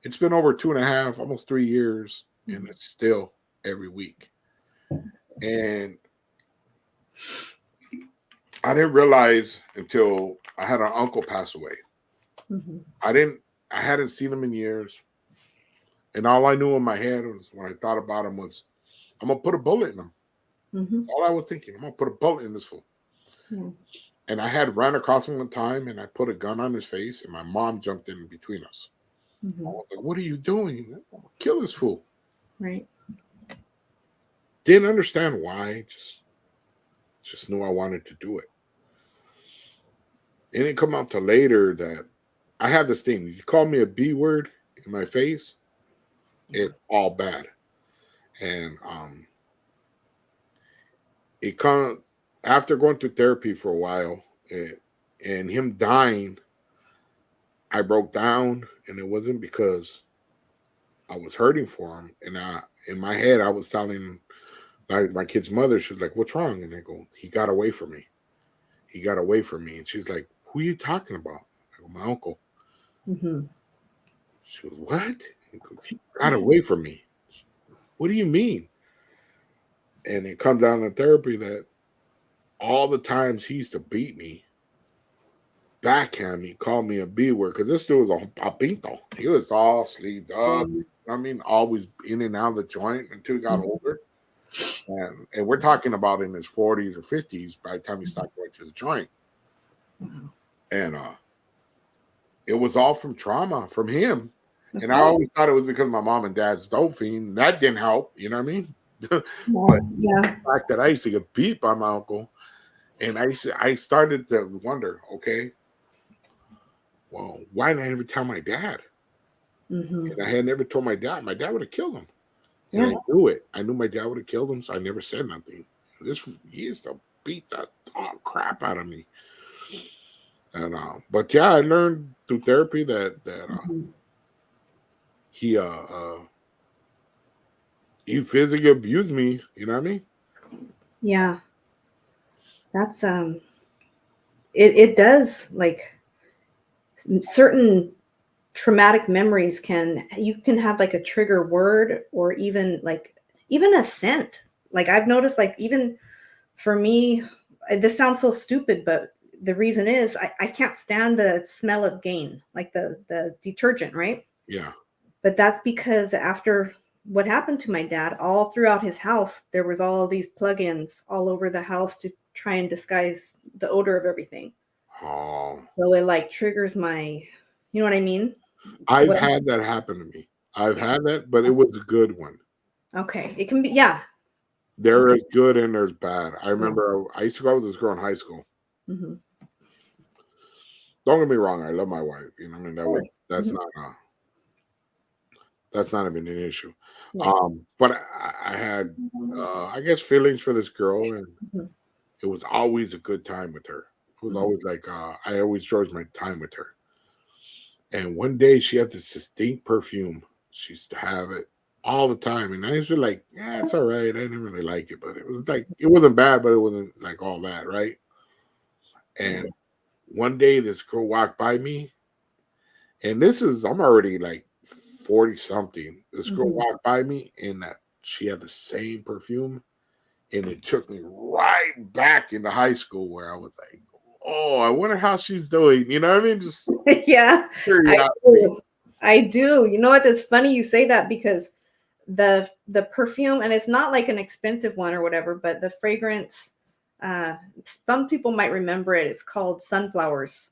It's been over 2.5, almost 3 years, and it's still every week. And I didn't realize until I had an uncle pass away. Mm-hmm. I hadn't seen him in years. And all I knew in my head was, when I thought about him, was I'm gonna put a bullet in him. Mm-hmm. All I was thinking, I'm gonna put a bullet in this fool. Yeah. And I had ran across him one time, and I put a gun on his face, and my mom jumped in between us. Mm-hmm. I was like, what are you doing? I'm gonna kill this fool. Right. Didn't understand why. Just just knew I wanted to do it. It didn't come out till later that I have this thing. You call me a B word in my face, it's all bad. And it comes after going through therapy for a while, and him dying. I broke down, and it wasn't because I was hurting for him. And in my head, I was telling like my kid's mother, she was like, "What's wrong?" And I go, "He got away from me. He got away from me." And she's like, "Who are you talking about?" I go, "My uncle." Mm-hmm. She goes, "What?" I go, "He got away from me." "What do you mean?" And it comes down to therapy that all the times he used to beat me, backhand me, call me a B word, because this dude was a pinto. He was all sleeved up. I mean, always in and out of the joint until he got older. And we're talking about in his 40s or 50s by the time he stopped going to the joint. And it was all from trauma from him. And I always thought it was because my mom and dad's dope fiend. That didn't help, you know what I mean? But the fact that I used to get beat by my uncle, and I started to wonder, okay, well, why didn't I ever tell my dad? And I had never told my dad. My dad would have killed him. And I knew it. I knew my dad would have killed him, so I never said nothing. He used to beat the crap out of me. And but yeah, I learned through therapy that he physically abused me. You know what I mean? Yeah. That's it does, like, certain traumatic memories you can have like a trigger word, or even a scent. Like, I've noticed, like, even for me, this sounds so stupid, but the reason is I can't stand the smell of Gain, like the detergent, right? Yeah. But that's because after what happened to my dad, all throughout his house, there was all these plugins all over the house to try and disguise the odor of everything. Oh. So it like triggers my, you know what I mean? I've had that happen to me. I've had that, but it was a good one. Okay. It can be, yeah. There is good and there's bad. I remember I used to go with this girl in high school. Mm-hmm. Don't get me wrong, I love my wife. You know, I mean that's not even an issue. Right. But I had I guess feelings for this girl, and it was always a good time with her. It was always like I always enjoyed my time with her. And one day she had this distinct perfume. She used to have it all the time. And I used to like, yeah, it's all right. I didn't really like it, but it was like it wasn't bad, but it wasn't like all that, right? And one day this girl walked by me, and I'm already like 40 something. This girl walked by me, and that she had the same perfume, and it took me right back into high school where I was like, oh, I wonder how she's doing. You know what I mean? Just Yeah, curiosity. I do. You know what? It's funny you say that, because the perfume, and it's not like an expensive one or whatever, but the fragrance, some people might remember it. It's called Sunflowers.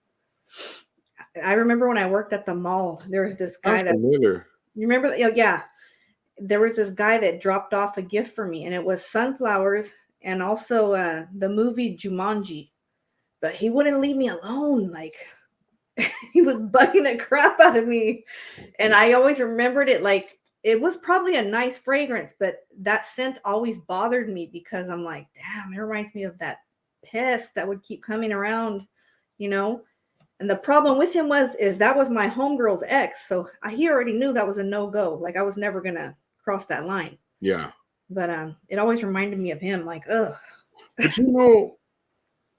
I remember when I worked at the mall, there was this guy Sounds familiar. you remember? Oh, yeah. There was this guy that dropped off a gift for me, and it was sunflowers and also the movie Jumanji. But he wouldn't leave me alone. Like, he was bugging the crap out of me. And I always remembered it like it was probably a nice fragrance, but that scent always bothered me, because I'm like, damn, it reminds me of that pest that would keep coming around, you know? And the problem with him is that was my homegirl's ex. So he already knew that was a no-go. Like, I was never going to cross that line. Yeah. But it always reminded me of him, like, ugh. But you know,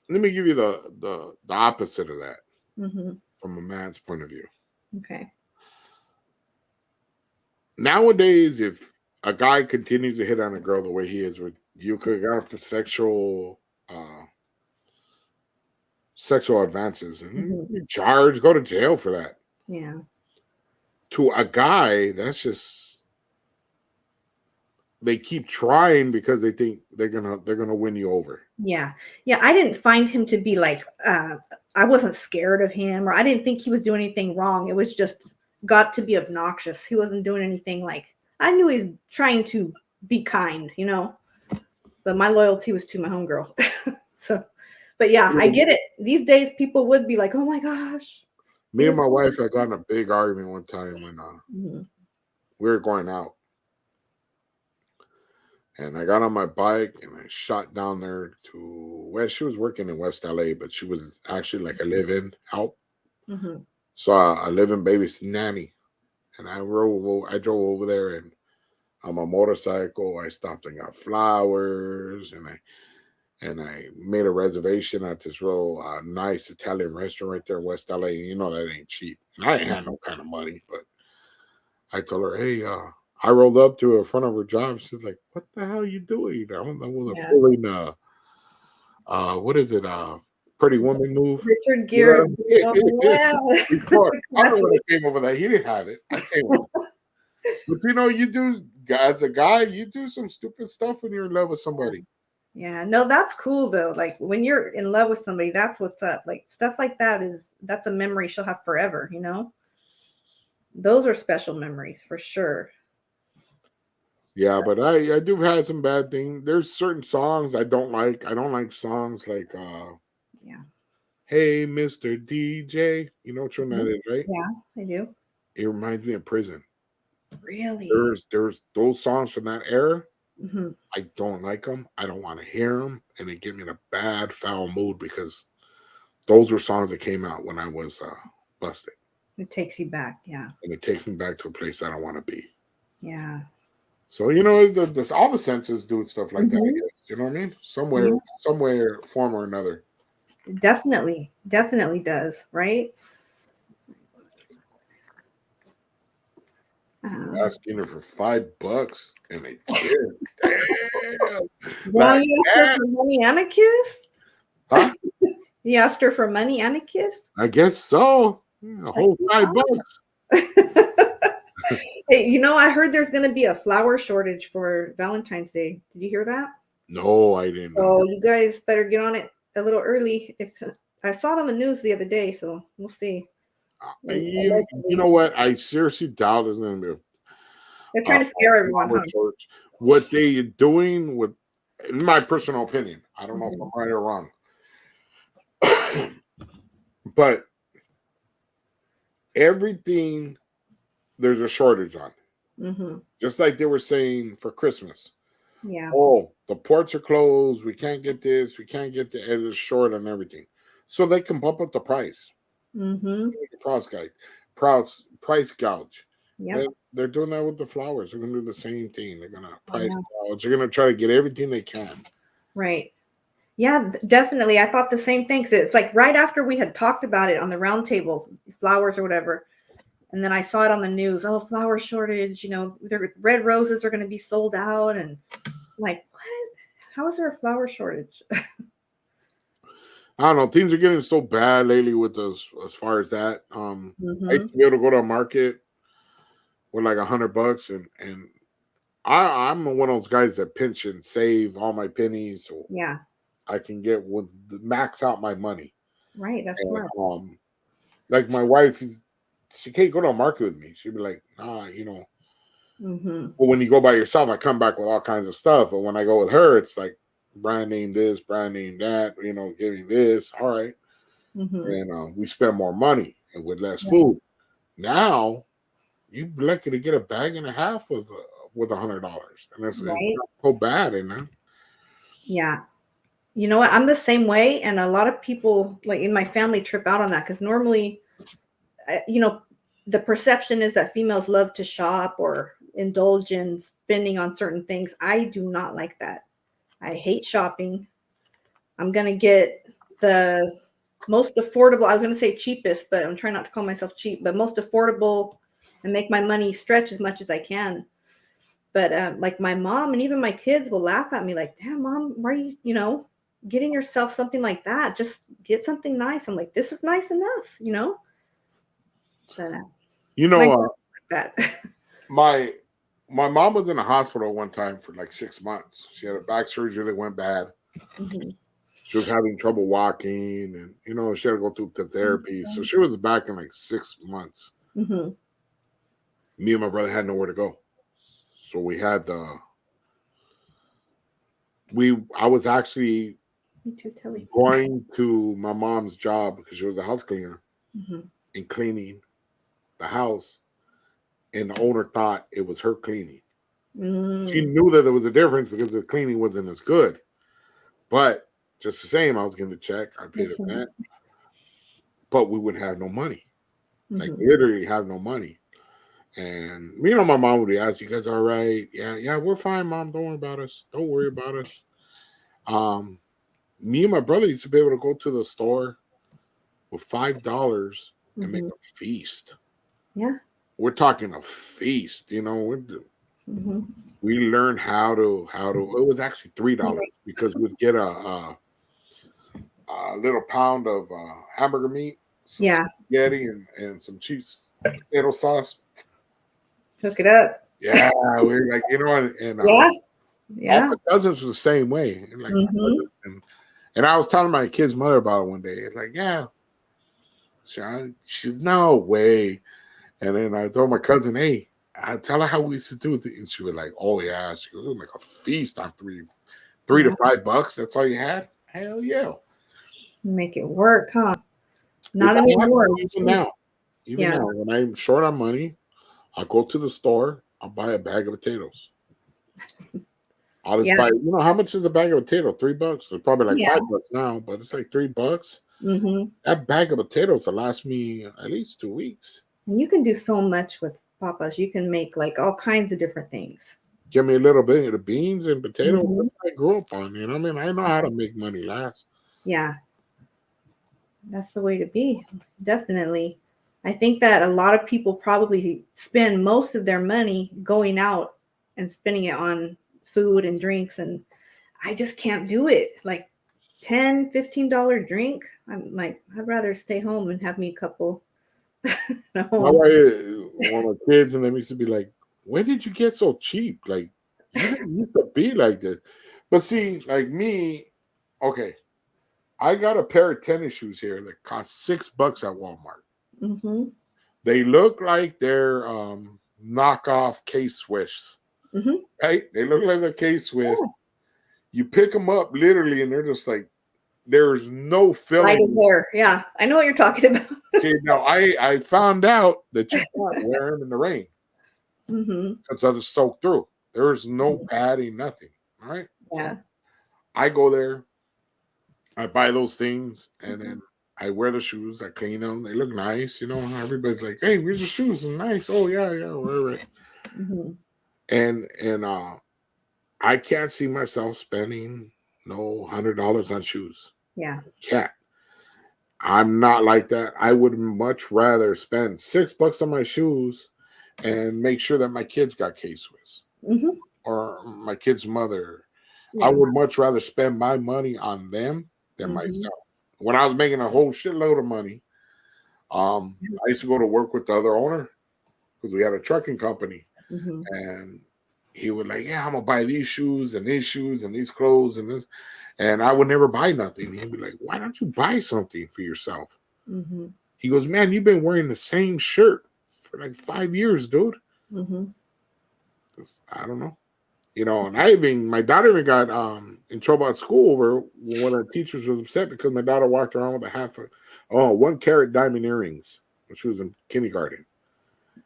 let me give you the opposite of that from a man's point of view. Okay. Nowadays, if a guy continues to hit on a girl the way he is, with you could go for sexual advances and you charge, go to jail for that. Yeah. To a guy, that's just they keep trying because they think they're gonna win you over. Yeah. Yeah. I didn't find him to be like, I wasn't scared of him, or I didn't think he was doing anything wrong. It was just got to be obnoxious. He wasn't doing anything, like, I knew he's trying to be kind, you know, but my loyalty was to my homegirl. So, but yeah, I get it. These days, people would be like, "Oh my gosh." He Me and was my wife had gotten a big argument one time when Mhm. we were going out. And I got on my bike and I shot down there to where she was working in West LA, but she was actually like a live-in help. Mhm. So I live in baby's nanny. And I drove over there and on my motorcycle, I stopped and got flowers and I made a reservation at this real nice Italian restaurant right there in West LA. You know that ain't cheap. And I ain't had no kind of money, but I told her, hey, I rolled up to her front of her job. She's like, what the hell are you doing? I was Yeah. pulling what is it? Pretty woman move. Richard You know Gere. what I mean? Yeah. Before I don't know when Classic. I came over that he didn't have it. I came over. But you know, you do as a guy, you do some stupid stuff when you're in love with somebody. Yeah, no, that's cool though. Like when you're in love with somebody, that's what's up. Like stuff like that's a memory she'll have forever, you know? Those are special memories for sure. Yeah, but I do have some bad things. There's certain songs I don't like. I don't like songs like Yeah. Hey Mr. DJ. You know which one that Mhm. is, right? Yeah, I do. It reminds me of prison. Really? There's those songs from that era. Hmm. I don't like them. I don't want to hear them, and they get me in a bad, foul mood because those were songs that came out when I was busted, It takes you back. Yeah. and it takes me back to a place I don't want to be. Yeah. So you know, all the senses do stuff like that. I Hmm. guess you know what I mean. Yeah, Somewhere, form or another. it definitely does, right? Um, Asking her for $5 and a kiss. Damn, Wow, like you asked her that, for money and a kiss? huh? You asked her for money and a kiss? I guess so. A Like, whole $5. hey, I heard there's going to be a flower shortage for Valentine's Day. Did you hear that? No, I didn't know. So you guys better get on it a little early. If I saw it on the news the other day, so we'll see. You Allegedly, know what? I seriously doubt there's going to be they're a trying to scare everyone, flower huh? shortage. What they are doing with, in my personal opinion, I don't know if Mhm. I'm right or wrong, but everything there's a shortage on. Mhm. Just like they were saying for Christmas. Yeah. Oh, the ports are closed. We can't get this. We can't get the it is short on everything. So they can bump up the price. Mhm. Price guide, price gouge. They're, Yep. they're doing that with the flowers. They're gonna do the same thing. They're gonna price Yeah. gouge. They're gonna try to get everything they can. Right. Yeah, definitely. I thought the same thing. 'Cause it's like right after we had talked about it on the round table, flowers or whatever. And then I saw it on the news. Oh, flower shortage. The red roses are going to be sold out. And I'm like, what? How is there a flower shortage? I don't know. Things are getting so bad lately with us as far as that. I used Hmm. to be able to go to a market with like $100 and I'm one of those guys that pinch and save all my pennies so Yeah. I can get with max out my money. Right. That's And smart. like my wife, she can't go to a market with me. She'd be like, nah, Hmm. Well, when you go by yourself, I come back with all kinds of stuff. But when I go with her, it's like brand name this, brand name that, giving this. All right. Hmm. And we spend more money and with less Yeah. food. Now you're lucky to get a bag and a half with $100. And it's Right. not so bad, and then Yeah. You know what? I'm the same way. And a lot of people, like in my family, trip out on that because normally, uh, you know, the perception is that females love to shop or indulge in spending on certain things. I do not like that. I hate shopping. I'm gonna get the most affordable. I was gonna say cheapest, but I'm trying not to call myself cheap, but most affordable and make my money stretch as much as I can. But like my mom and even my kids will laugh at me like, "Damn, mom, why are you getting yourself something like that? Just get something nice." I'm like, "This is nice enough." But you my know, kids like that. my my mom was in the hospital one time for like 6 months. She had a back surgery that went bad. Hmm. She was having trouble walking, and she had to go through the therapy. So she was back in like 6 months. Hmm. Me and my brother had nowhere to go, so we had the we. I was actually Me too, Tilly. going to my mom's job because she was a house cleaner Mm-hmm. and cleaning the house, and the owner thought it was her cleaning. She knew that there was a difference because the cleaning wasn't as good, but just the same, I was getting the check. I paid it back, but we wouldn't have no money. Like literally have no money. And my mom would ask, "You guys all right? Yeah, we're fine, Mom. Don't worry about us. Don't worry about us." Me and my brother used to be able to go to the store with $5 and make a feast. Yeah. We're talking a feast, we learned how to it was actually $3 because we'd get a little pound of hamburger meat, some spaghetti and some cheese potato sauce. Hook it up. Yeah, we're like, and all my cousins were the same way. And like and I was telling my kid's mother about it one day. It's like, yeah. She's no way. And then I told my cousin, hey, I tell her how we used to do it. And she was like, oh yeah. She goes, it was like a feast on $3 to $5. That's all you had? Hell yeah. Make it work, huh? Not anymore. Even now, when I'm short on money, I'll go to the store, I'll buy a bag of potatoes. I'll just buy, how much is a bag of potato? $3? It's probably like $5 now, but it's like $3. That bag of potatoes will last me at least 2 weeks. And you can do so much with papas. You can make like all kinds of different things. Give me a little bit of the beans and potatoes. I grew up on, I mean, I know how to make money last. Yeah. That's the way to be. Definitely. I think that a lot of people probably spend most of their money going out and spending it on food and drinks. And I just can't do it. Like $10, $15 drink. I'm like, I'd rather stay home and have me a couple. My wife, one of the kids, and them used to be like, when did you get so cheap? Like, you didn't used to be like this. But see, like me, okay, I got a pair of tennis shoes here that cost $6 at Walmart. They look like they're knockoff K-Swiss. Right? They look like a K-Swiss. Yeah. You pick them up literally, and they're just like, there's no filling. There. Yeah, I know what you're talking about. Okay, now I found out that you can't wear them in the rain because they'll just soak through. There's no padding, nothing. All right. Yeah. So I go there, I buy those things, and then I wear the shoes. I clean them. They look nice. Everybody's like, "Hey, where's the shoes? They're nice." Oh yeah, right. And I can't see myself spending $100 on shoes. Yeah. Can't. I'm not like that. I would much rather spend $6 on my shoes and make sure that my kids got K-Swiss or my kid's mother. Yeah. I would much rather spend my money on them than myself. When I was making a whole shitload of money, I used to go to work with the other owner because we had a trucking company, and he would like, yeah, I'm gonna buy these shoes and these clothes and this. And I would never buy nothing. He'd be like, why don't you buy something for yourself? He goes, man, you've been wearing the same shirt for like 5 years, dude. I don't know. And my daughter even got in trouble at school over one of the teachers was upset because my daughter walked around with 1 carat diamond earrings when she was in kindergarten.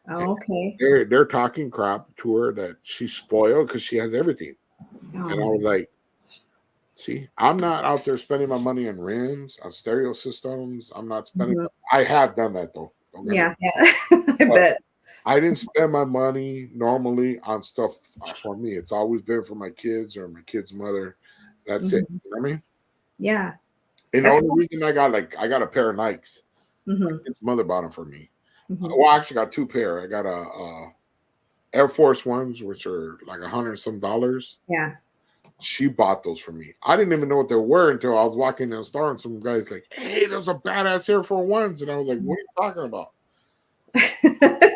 Oh, okay. They're talking crap to her that she's spoiled because she has everything. And I was like, see, I'm not out there spending my money on rims, on stereo systems. I'm not spending. I have done that though. Yeah. I bet. I didn't spend my money normally on stuff for me. It's always been for my kids or my kid's mother. That's it. You know what I mean? Yeah. And the only reason I got a pair of Nikes. My kid's mother bought them for me. Well, I actually got 2 pair. I got a Air Force ones, which are like $100 some. Yeah. She bought those for me. I didn't even know what they were until I was walking in the store and some guys like, hey, there's a badass Air Force ones. And I was like, what are you talking about?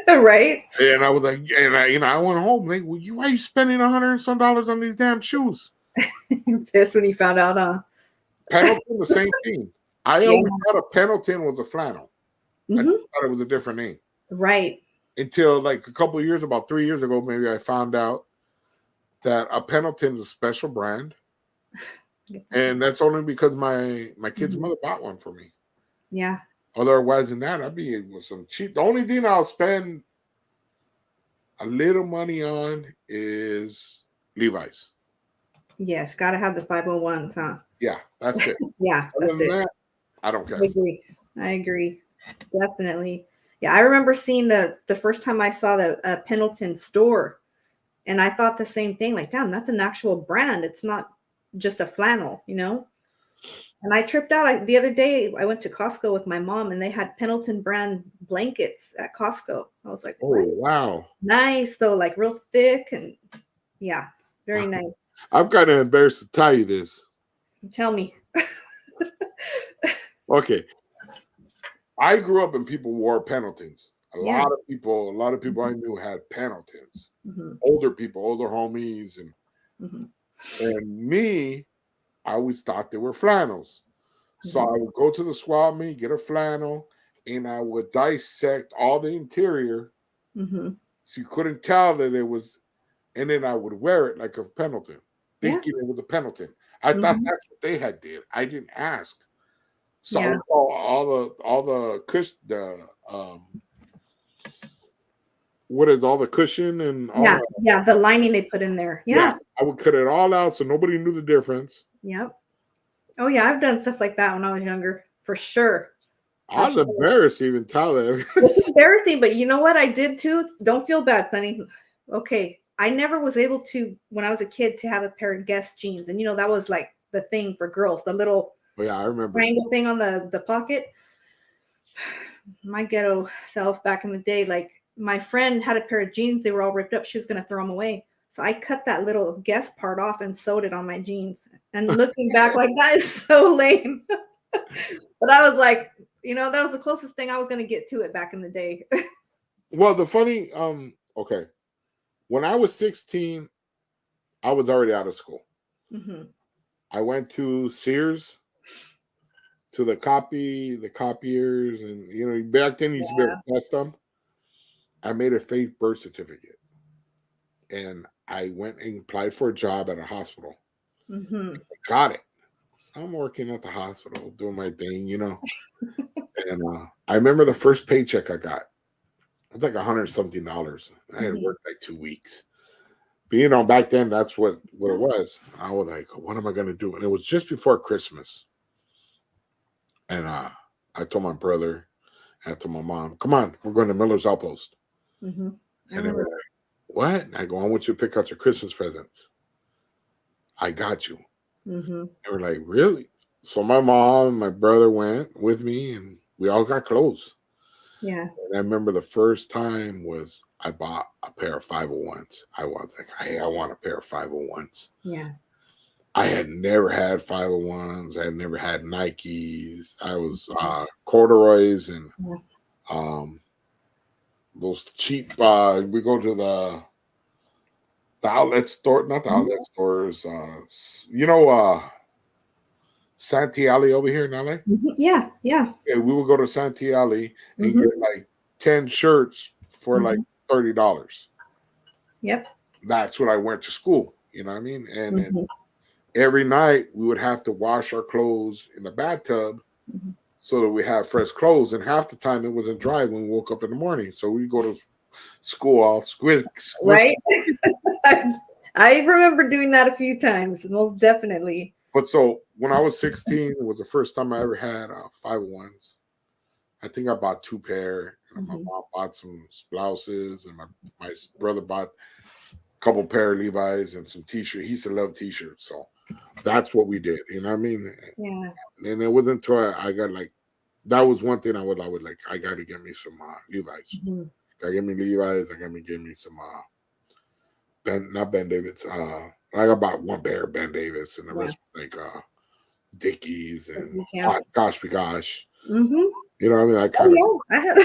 Right. And I was like, I went home like, well, why are you spending $100 some on these damn shoes? You're pissed when you found out, huh? Pendleton, the same thing. I always thought a Pendleton was a flannel. I thought it was a different name. Right. Until like a couple of years, about 3 years ago, maybe I found out that a Pendleton is a special brand Get that And one. that's only because my kid's Mhm. mother bought one for me. Yeah. Otherwise than that, I'd be with some cheap. The only thing I'll spend a little money on is Levi's. Yes. Got to have the 501s, huh? Yeah, that's it. Yeah. Other That's than it. that, I don't I care. agree. I agree. Definitely. Yeah. I remember seeing the first time I saw the Pendleton store, and I thought the same thing. Like, damn, that's an actual brand. It's not just a flannel, you know? And I tripped out. The other day, I went to Costco with my mom, and they had Pendleton brand blankets at Costco. I was like, Oh what? wow. Nice, though, like real thick. And yeah, very nice. I'm kind of embarrassed to tell you this. Tell me. Okay. I grew up and people wore Pendletons. A Yeah. lot of people I knew had Pendletons. Hmm. Older people, older homies, Hmm. and me, I always thought they were flannels. So Hmm. I would go to the swap meet, get a flannel, and I would dissect all the interior Hmm. so you couldn't tell that it was, and then I would wear it like a Pendleton, Yeah. thinking it was a Pendleton. I thought Hmm. that's what they had did. I didn't ask. So I Yeah. would call all the what is all the cushion and all Yeah. the Yeah. The lining they put in there. yeah, Yeah. I would cut it all out so nobody knew the difference. Yep. Oh, yeah. I've done stuff like that when I was younger, for sure. For I was sure. embarrassed to even tell that. It's embarrassing, but you know what I did too? Don't feel bad, Sonny. Okay. I never was able to, when I was a kid, to have a pair of Guess jeans. And, that was like the thing for girls, the little Oh yeah, I remember. triangle thing on the pocket. My ghetto self back in the day, like my friend had a pair of jeans, they were all ripped up. She was going to throw them away. So I cut that little Guess part off and sewed it on my jeans. And looking back, like that is so lame. But I was like, that was the closest thing I was going to get to it back in the day. Well, the funny okay. When I was 16, I was already out of school. Hmm. I went to Sears to the copiers, and back then you used to be able to test them. I made a fake birth certificate, and I went and applied for a job at a hospital. Hmm. Got it. So I'm working at the hospital doing my thing, and I remember the first paycheck I got. It was like $100 something. I had Hmm. worked like 2 weeks. But back then that's what it was. I was like, what am I gonna do? And it was just before Christmas. And I told my brother, I told my mom, come on, we're going to Miller's Outpost. Hmm. I And they were remember. like, what? And I go, I want you to pick out your Christmas presents. I got you. Hmm. They were like, really? So my mom and my brother went with me, and we all got clothes. Yeah. And I remember the first time was I bought a pair of 501s. I was like, hey, I want a pair of 501s. Yeah. I had never had 501s. I had never had Nikes. I was corduroys and Yeah. um, those cheap. We go to the outlet store, not the outlet stores. Santee Alley over here in LA. Mhm. Yeah. Yeah. Yeah, we would go to Santee Alley and Hmm. get like 10 shirts for like Hmm. $30. Yep. That's what I went to school. You know what I mean? And then Hmm. every night we would have to wash our clothes in the bathtub Hmm. so that we have fresh clothes. And half the time it wasn't dry when we woke up in the morning. So we go to school all squish. Right. I remember doing that a few times, most definitely. But so when I was 16, it was the first time I ever had 501s. I think I bought 2 pair. My Hmm. mom bought some blouses, and my brother bought a couple pair of Levi's and some t-shirts. He used to love t-shirts, so that's what we did. You know what I mean? Yeah. And it wasn't until I got like that was one thing I would like. I got to get me some Levi's. Hmm. I get me Levi's. I got me get me some not Ben Davis. I got about 1 pair of Ben Davis, and the Yeah. rest like Dickies and Yeah. gosh gosh. Hmm. You know what I mean? I kind of Oh yeah. I had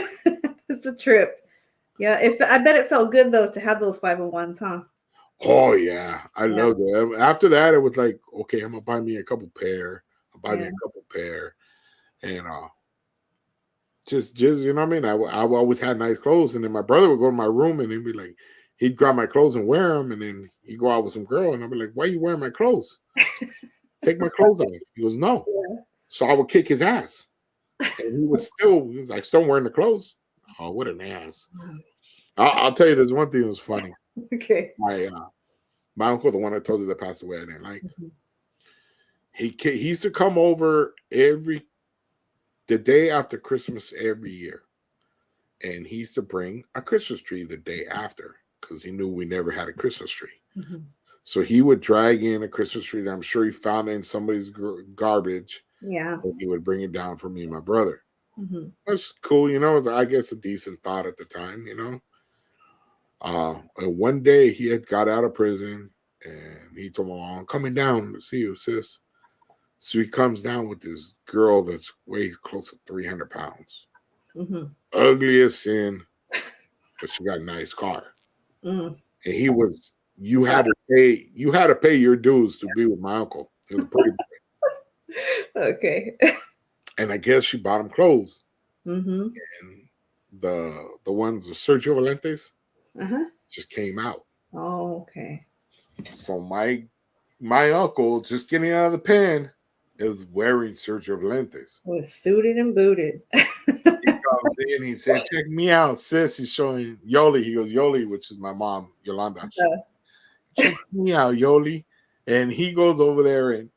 it's a trip. Yeah. If I bet it felt good though to have those 501s, huh? oh yeah, I Yeah. loved it. After that, it was like, okay, I'm gonna buy me a couple pair. I'll buy me Yeah. a couple pair, and just you know what I mean. I always had nice clothes, and then my brother would go to my room and he'd be like, he'd grab my clothes and wear them, and then he'd go out with some girl, and I'd be like, why are you wearing my clothes? take my clothes off. He goes, no. Yeah. So I would kick his ass. And he was like, still wearing the clothes. Oh, what an ass. I'll tell you, there's one thing that was funny. Okay. My uncle, the one I told you that passed away, I didn't like. Mm-hmm. He used to come over the day after Christmas every year. And he used to bring a Christmas tree the day after because he knew we never had a Christmas tree. Mm-hmm. So he would drag in a Christmas tree that I'm sure he found in somebody's garbage. Yeah. And he would bring it down for me and my brother. Mm-hmm. That's cool, I guess a decent thought at the time, And one day he had got out of prison and he told my mom, I'm coming down to see you, sis. So he comes down with this girl that's way close to 300 pounds. Mm-hmm. Ugly as sin, but she got a nice car. Mm. And you had to pay your dues to be with my uncle. He was a pretty boy. Okay. And I guess she bought him clothes. Mm-hmm. And the ones, the Sergio Valentes, Uh-huh. just came out. Oh, okay. So my uncle, just getting out of the pen, is wearing Sergio Valentes. Was suited and booted. He comes in, he said, check me out, sis. He's showing Yoli. He goes, Yoli, which is my mom, Yolanda. Check me out, Yoli. And he goes over there and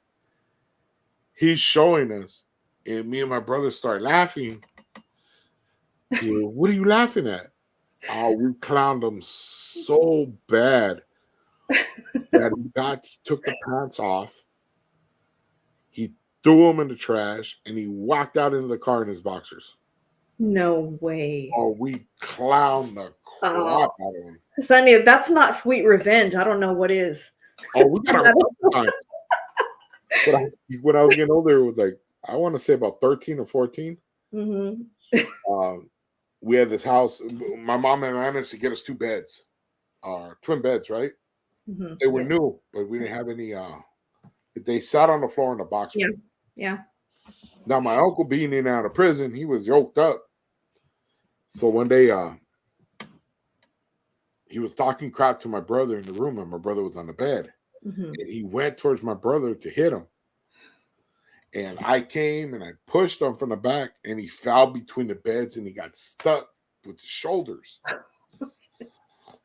he's showing us. And me and my brother start laughing. He goes, what are you laughing at? Oh, we clowned him so bad that he took the pants off. He threw them in the trash and he walked out into the car in his boxers. No way. Oh, we clowned the crap out of him. Sonny, if that's not sweet revenge, I don't know what is. Oh, we got our times. But when I was getting older, it was like, I want to say about 13 or 14. Mm-hmm. We had this house. My mom and I managed to get us 2 beds, twin beds, right? Mm-hmm. They were new, but we didn't have any. They sat on the floor in the box. Yeah. Yeah. Now, my uncle being in and out of prison, he was yoked up. So one day, he was talking crap to my brother in the room, and my brother was on the bed. Mm-hmm. And he went towards my brother to hit him. And I came and I pushed him from the back, and he fell between the beds and he got stuck with his shoulders.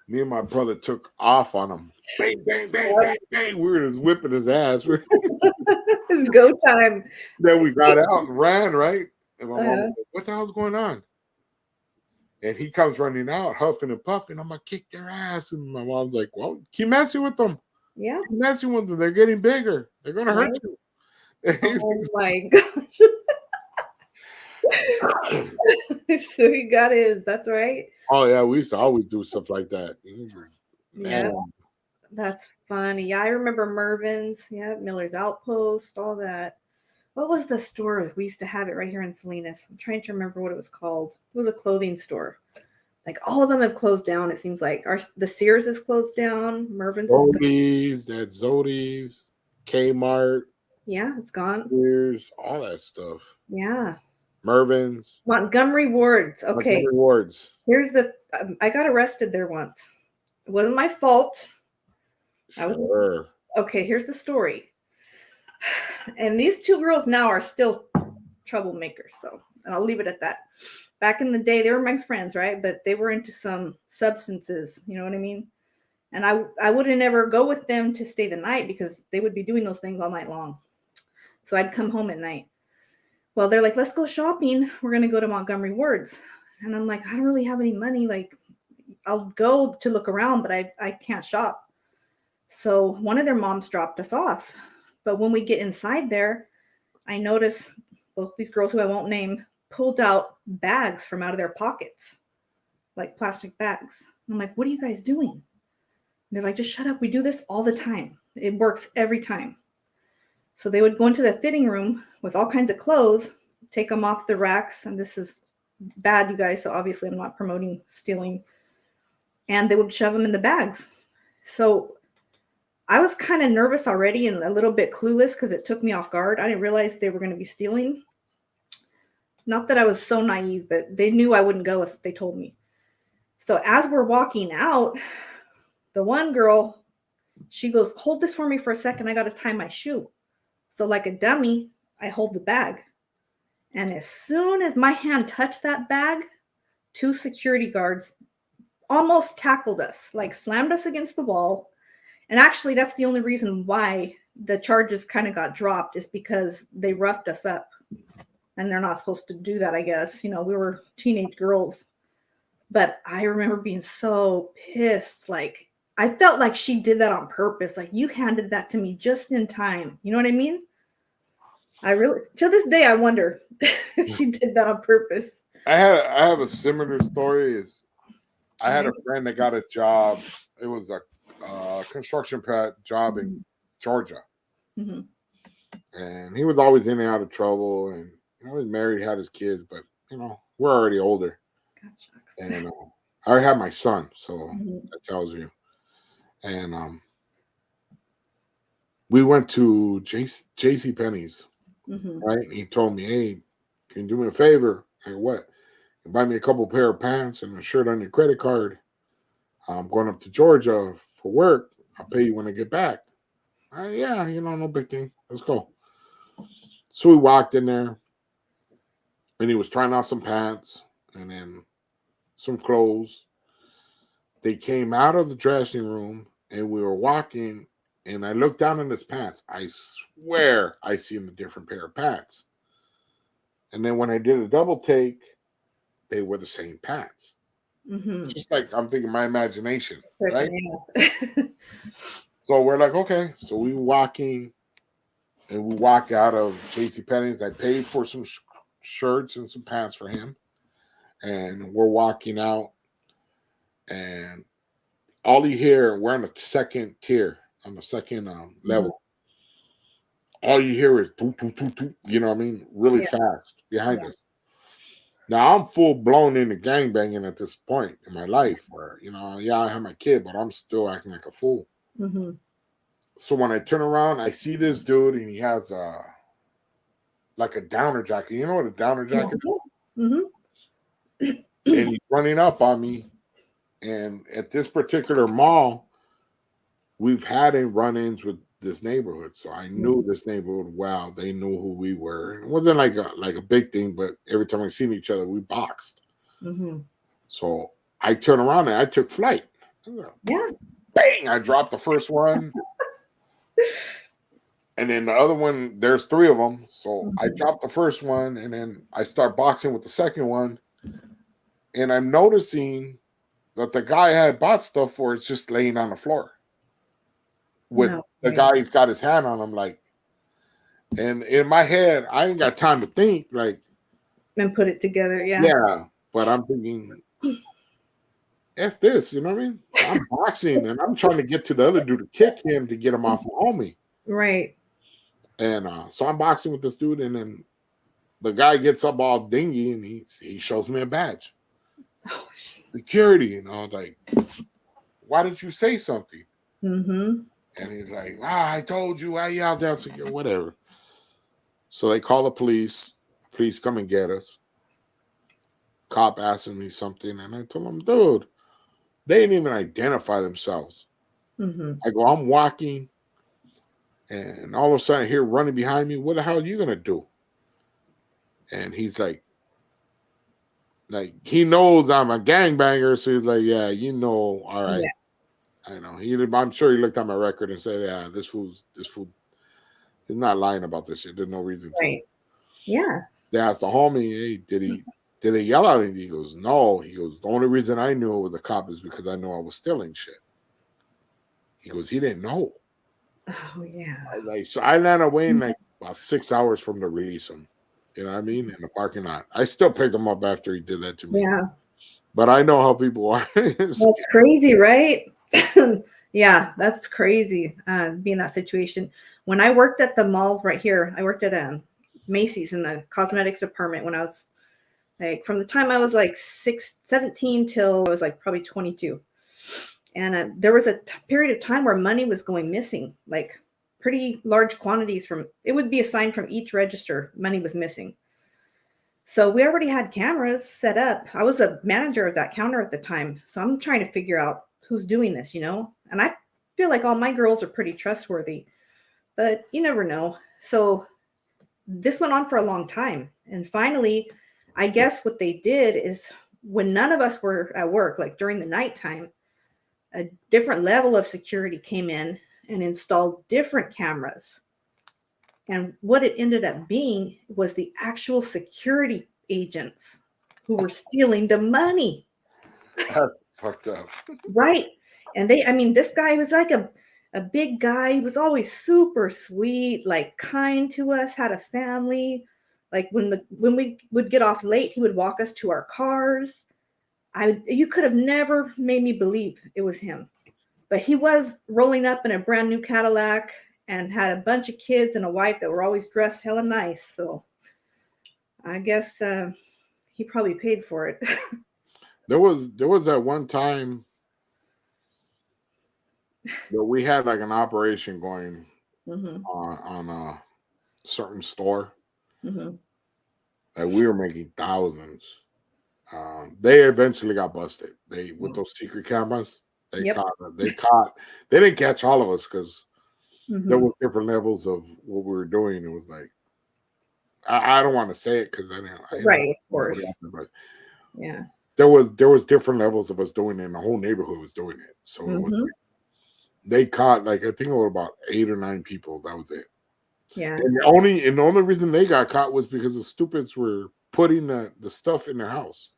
Me and my brother took off on him. Bang, bang, bang, bang, bang. We were just whipping his ass. It's go time. Then we got out and ran, right? And my mom was like, what the hell's going on? And he comes running out, huffing and puffing. I'm going to kick their ass. And my mom's like, well, keep messing with them. Yeah. Keep messing with them. They're getting bigger. They're going to hurt you. Oh, my gosh. So he got his. That's right. Oh, yeah. We used to always do stuff like that. Yeah. That's funny. Yeah, I remember Mervin's. Yeah, Miller's Outpost, all that. What was the store? We used to have it right here in Salinas. I'm trying to remember what it was called. It was a clothing store. Like all of them have closed down. It seems like the Sears is closed down. Mervin's Zodi's, Kmart. Yeah, it's gone. Sears, all that stuff. Yeah. Mervin's. Montgomery Ward's. Okay. Montgomery Ward's. Here's I got arrested there once. It wasn't my fault. Sure. Okay, here's the story. And these 2 girls now are still troublemakers. So, and I'll leave it at that. Back in the day, they were my friends, right? But they were into some substances. You know what I mean? And I wouldn't ever go with them to stay the night because they would be doing those things all night long. So I'd come home at night. Well, they're like, let's go shopping. We're going to go to Montgomery Ward's. And I'm like, I don't really have any money. Like, I'll go to look around, but I can't shop. So one of their moms dropped us off. But when we get inside there, I notice both these girls who I won't name pulled out bags from out of their pockets, like plastic bags. And I'm like, what are you guys doing? And they're like, just shut up. We do this all the time. It works every time. So they would go into the fitting room with all kinds of clothes, take them off the racks. And this is bad, you guys. So obviously I'm not promoting stealing. And they would shove them in the bags. So I was kind of nervous already and a little bit clueless because it took me off guard. I didn't realize they were going to be stealing. Not that I was so naive, but they knew I wouldn't go if they told me. So as we're walking out, the one girl, she goes, hold this for me for a second. I got to tie my shoe. So like a dummy, I hold the bag. And as soon as my hand touched that bag, 2 security guards almost tackled us, like slammed us against the wall. And actually, that's the only reason why the charges kind of got dropped, is because they roughed us up. And they're not supposed to do that, I guess. You know, we were teenage girls. But I remember being so pissed. Like, I felt like she did that on purpose. Like, you handed that to me just in time. You know what I mean? I really, to this day, I wonder if she did that on purpose. I have a similar story. Is I had a Right? friend that got a job. It was a construction job in Georgia, Mm-hmm. and he was always in and out of trouble. And he was married, had his kids, but we're already older. Gotcha. And I already have my son, so Mm-hmm. that tells you. And we went to JC Penney's, Mm-hmm. right? And he told me, "Hey, can you do me a favor?" Like, what? Buy me a couple pair of pants and a shirt on your credit card. I'm going up to Georgia for work. I'll pay you when I get back. Yeah, no big thing. Let's go. So we walked in there, and he was trying out some pants and then some clothes. They came out of the dressing room, and we were walking, and I looked down in his pants. I swear I seen a different pair of pants. And then when I did a double take, they were the same pants. Mm-hmm. Just like I'm thinking my imagination, right? Yeah. So we're like, okay. So we walking, and we walk out of JCPenney's. I paid for some shirts and some pants for him, and we're walking out, and all you hear, we're on the second tier, on the second level. All you hear is toot, toot, toot, toot, you know what I mean? Really fast behind us. Now I'm full blown into gangbanging at this point in my life where, I have my kid, but I'm still acting like a fool. Mm-hmm. So when I turn around, I see this dude, and he has like a downer jacket. You know what a downer jacket is? Mm-hmm. And he's running up on me. And at this particular mall, we've had run-ins with this neighborhood. So I knew this neighborhood well. They knew who we were. It wasn't like a big thing, but every time we seen each other, we boxed. Mm-hmm. So I turned around and I took flight. Yeah. Bang! I dropped the first one. And then the other one, there's 3 of them. So I dropped the first one, and then I start boxing with the second one. And I'm noticing that the guy I had bought stuff for is just laying on the floor. With the guy, he's got his hand on him, like, and in my head, I ain't got time to think, like, and put it together. Yeah, but I'm thinking, F this, you know what I mean? I'm boxing, and I'm trying to get to the other dude to kick him to get him off my homie. Right. And so I'm boxing with this dude, and then the guy gets up all dingy, and he shows me a badge. Oh, security, and I was like, why didn't you say something? Mm-hmm. And he's like, I told you, I yelled out, whatever. So they call the police. Police come and get us. Cop asking me something, and I told him, dude, they didn't even identify themselves. Mm-hmm. I go, I'm walking, and all of a sudden I hear running behind me. What the hell are you going to do? And he's like, he knows I'm a gangbanger, so he's like, yeah, all right. Yeah. I know. I'm sure he looked at my record and said, yeah, this fool is not lying about this shit. There's no reason to. Yeah. They asked the homie, hey, did he yell at him? He goes, no. He goes, the only reason I knew it was a cop is because I know I was stealing shit. He goes, he didn't know. Oh, yeah. So I ran away in like about 6 hours from to release him. You know what I mean? In the parking lot. I still picked him up after he did that to me. Yeah. But I know how people are. That's crazy, right? Yeah, that's crazy. Being in that situation. When I worked at the mall right here, I worked at Macy's in the cosmetics department when I was like, from the time I was like 17 till I was like probably 22. And there was a period of time where money was going missing, like pretty large quantities it would be a sign from each register, money was missing. So we already had cameras set up. I was a manager of that counter at the time. So I'm trying to figure out who's doing this, And I feel like all my girls are pretty trustworthy, but you never know. So this went on for a long time. And finally, I guess what they did is when none of us were at work, like during the nighttime, a different level of security came in and installed different cameras. And what it ended up being was the actual security agents who were stealing the money. That's fucked up. Right. And this guy was like a big guy. He was always super sweet, like kind to us, had a family. Like when we would get off late, he would walk us to our cars. You could have never made me believe it was him. But he was rolling up in a brand new Cadillac and had a bunch of kids and a wife that were always dressed hella nice. So I guess he probably paid for it. There was that one time that we had like an operation going Mm-hmm. on a certain store. Mm-hmm. Like we were making thousands. They eventually got busted. They with those secret cameras. They Yep. caught. They didn't catch all of us because Mm-hmm. there were different levels of what we were doing. It was like I don't want to say it because I didn't. Right, of course. But Yeah. there was different levels of us doing it, and the whole neighborhood was doing it. So it was, they caught like I think it was about 8 or 9 people. That was it. Yeah. And the only reason they got caught was because the stupids were putting the stuff in their house.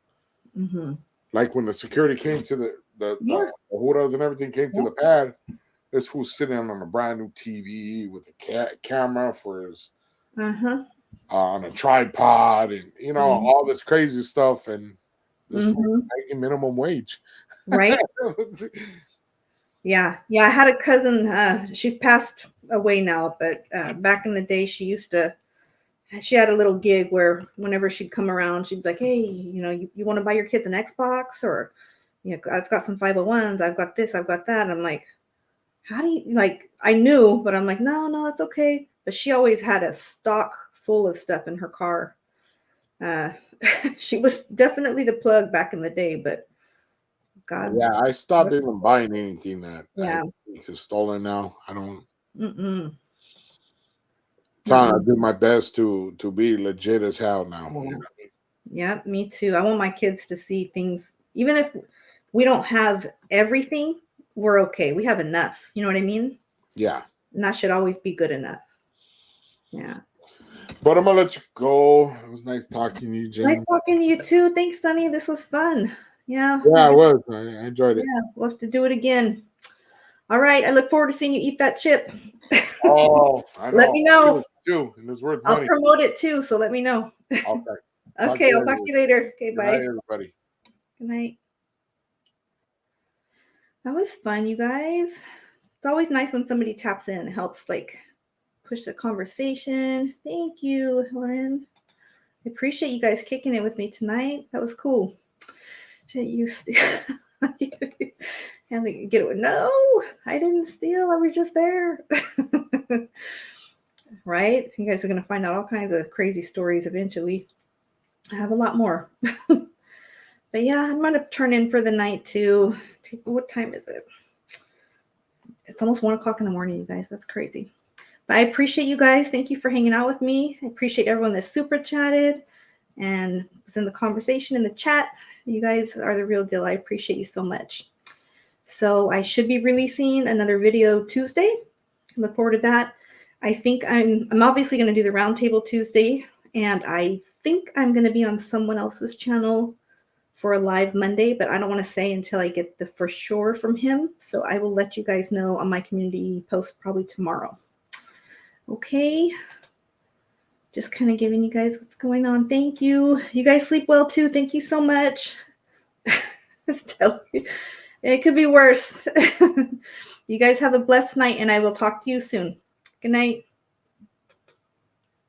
Mm-hmm. Like when the security came to the hooters and everything came to the pad, this fool's sitting on a brand new TV with a camera for his on a tripod and all this crazy stuff, and this fool making minimum wage. Right. Yeah. I had a cousin. She's passed away now, but back in the day, she had a little gig where whenever she'd come around, she'd be like, "Hey, you want to buy your kids an Xbox, or I've got some 501s, I've got this, I've got that." And I'm like, "How do you like?" I knew, but I'm like, "No, it's okay." But she always had a stock full of stuff in her car. She was definitely the plug back in the day, but God, yeah, I stopped even buying anything that is stolen now. I don't. I do my best to be legit as hell now. Yeah, me too. I want my kids to see things, even if we don't have everything, we're okay. We have enough. You know what I mean? Yeah. And that should always be good enough. Yeah. But I'm gonna let you go. It was nice talking to you, James. Nice talking to you too. Thanks, Sonny. This was fun. Yeah. Yeah, it was. I enjoyed it. Yeah, we'll have to do it again. All right. I look forward to seeing you eat that chip. Oh, I know. Let me know. Too, and it's worth I'll money. promote it too, so let me know. Okay. Okay, I'll talk to you later. Okay, bye. Good night, everybody. Good night. That was fun, you guys. It's always nice when somebody taps in. It helps like push the conversation. Thank you, Lauren. I appreciate you guys kicking it with me tonight. That was cool. You steal. And they get it. No, I didn't steal. I was just there. Right? You guys are going to find out all kinds of crazy stories eventually. I have a lot more. But yeah, I'm going to turn in for the night too. What time is it? It's almost 1:00 in the morning, you guys. That's crazy. But I appreciate you guys. Thank you for hanging out with me. I appreciate everyone that super chatted and was in the conversation in the chat. You guys are the real deal. I appreciate you so much. So I should be releasing another video Tuesday. Look forward to that. I think I'm obviously going to do the Roundtable Tuesday, and I think I'm going to be on someone else's channel for a live Monday, but I don't want to say until I get the for sure from him. So I will let you guys know on my community post probably tomorrow. Okay. Just kind of giving you guys what's going on. Thank you. You guys sleep well too. Thank you so much. It could be worse. You guys have a blessed night, and I will talk to you soon. Good night.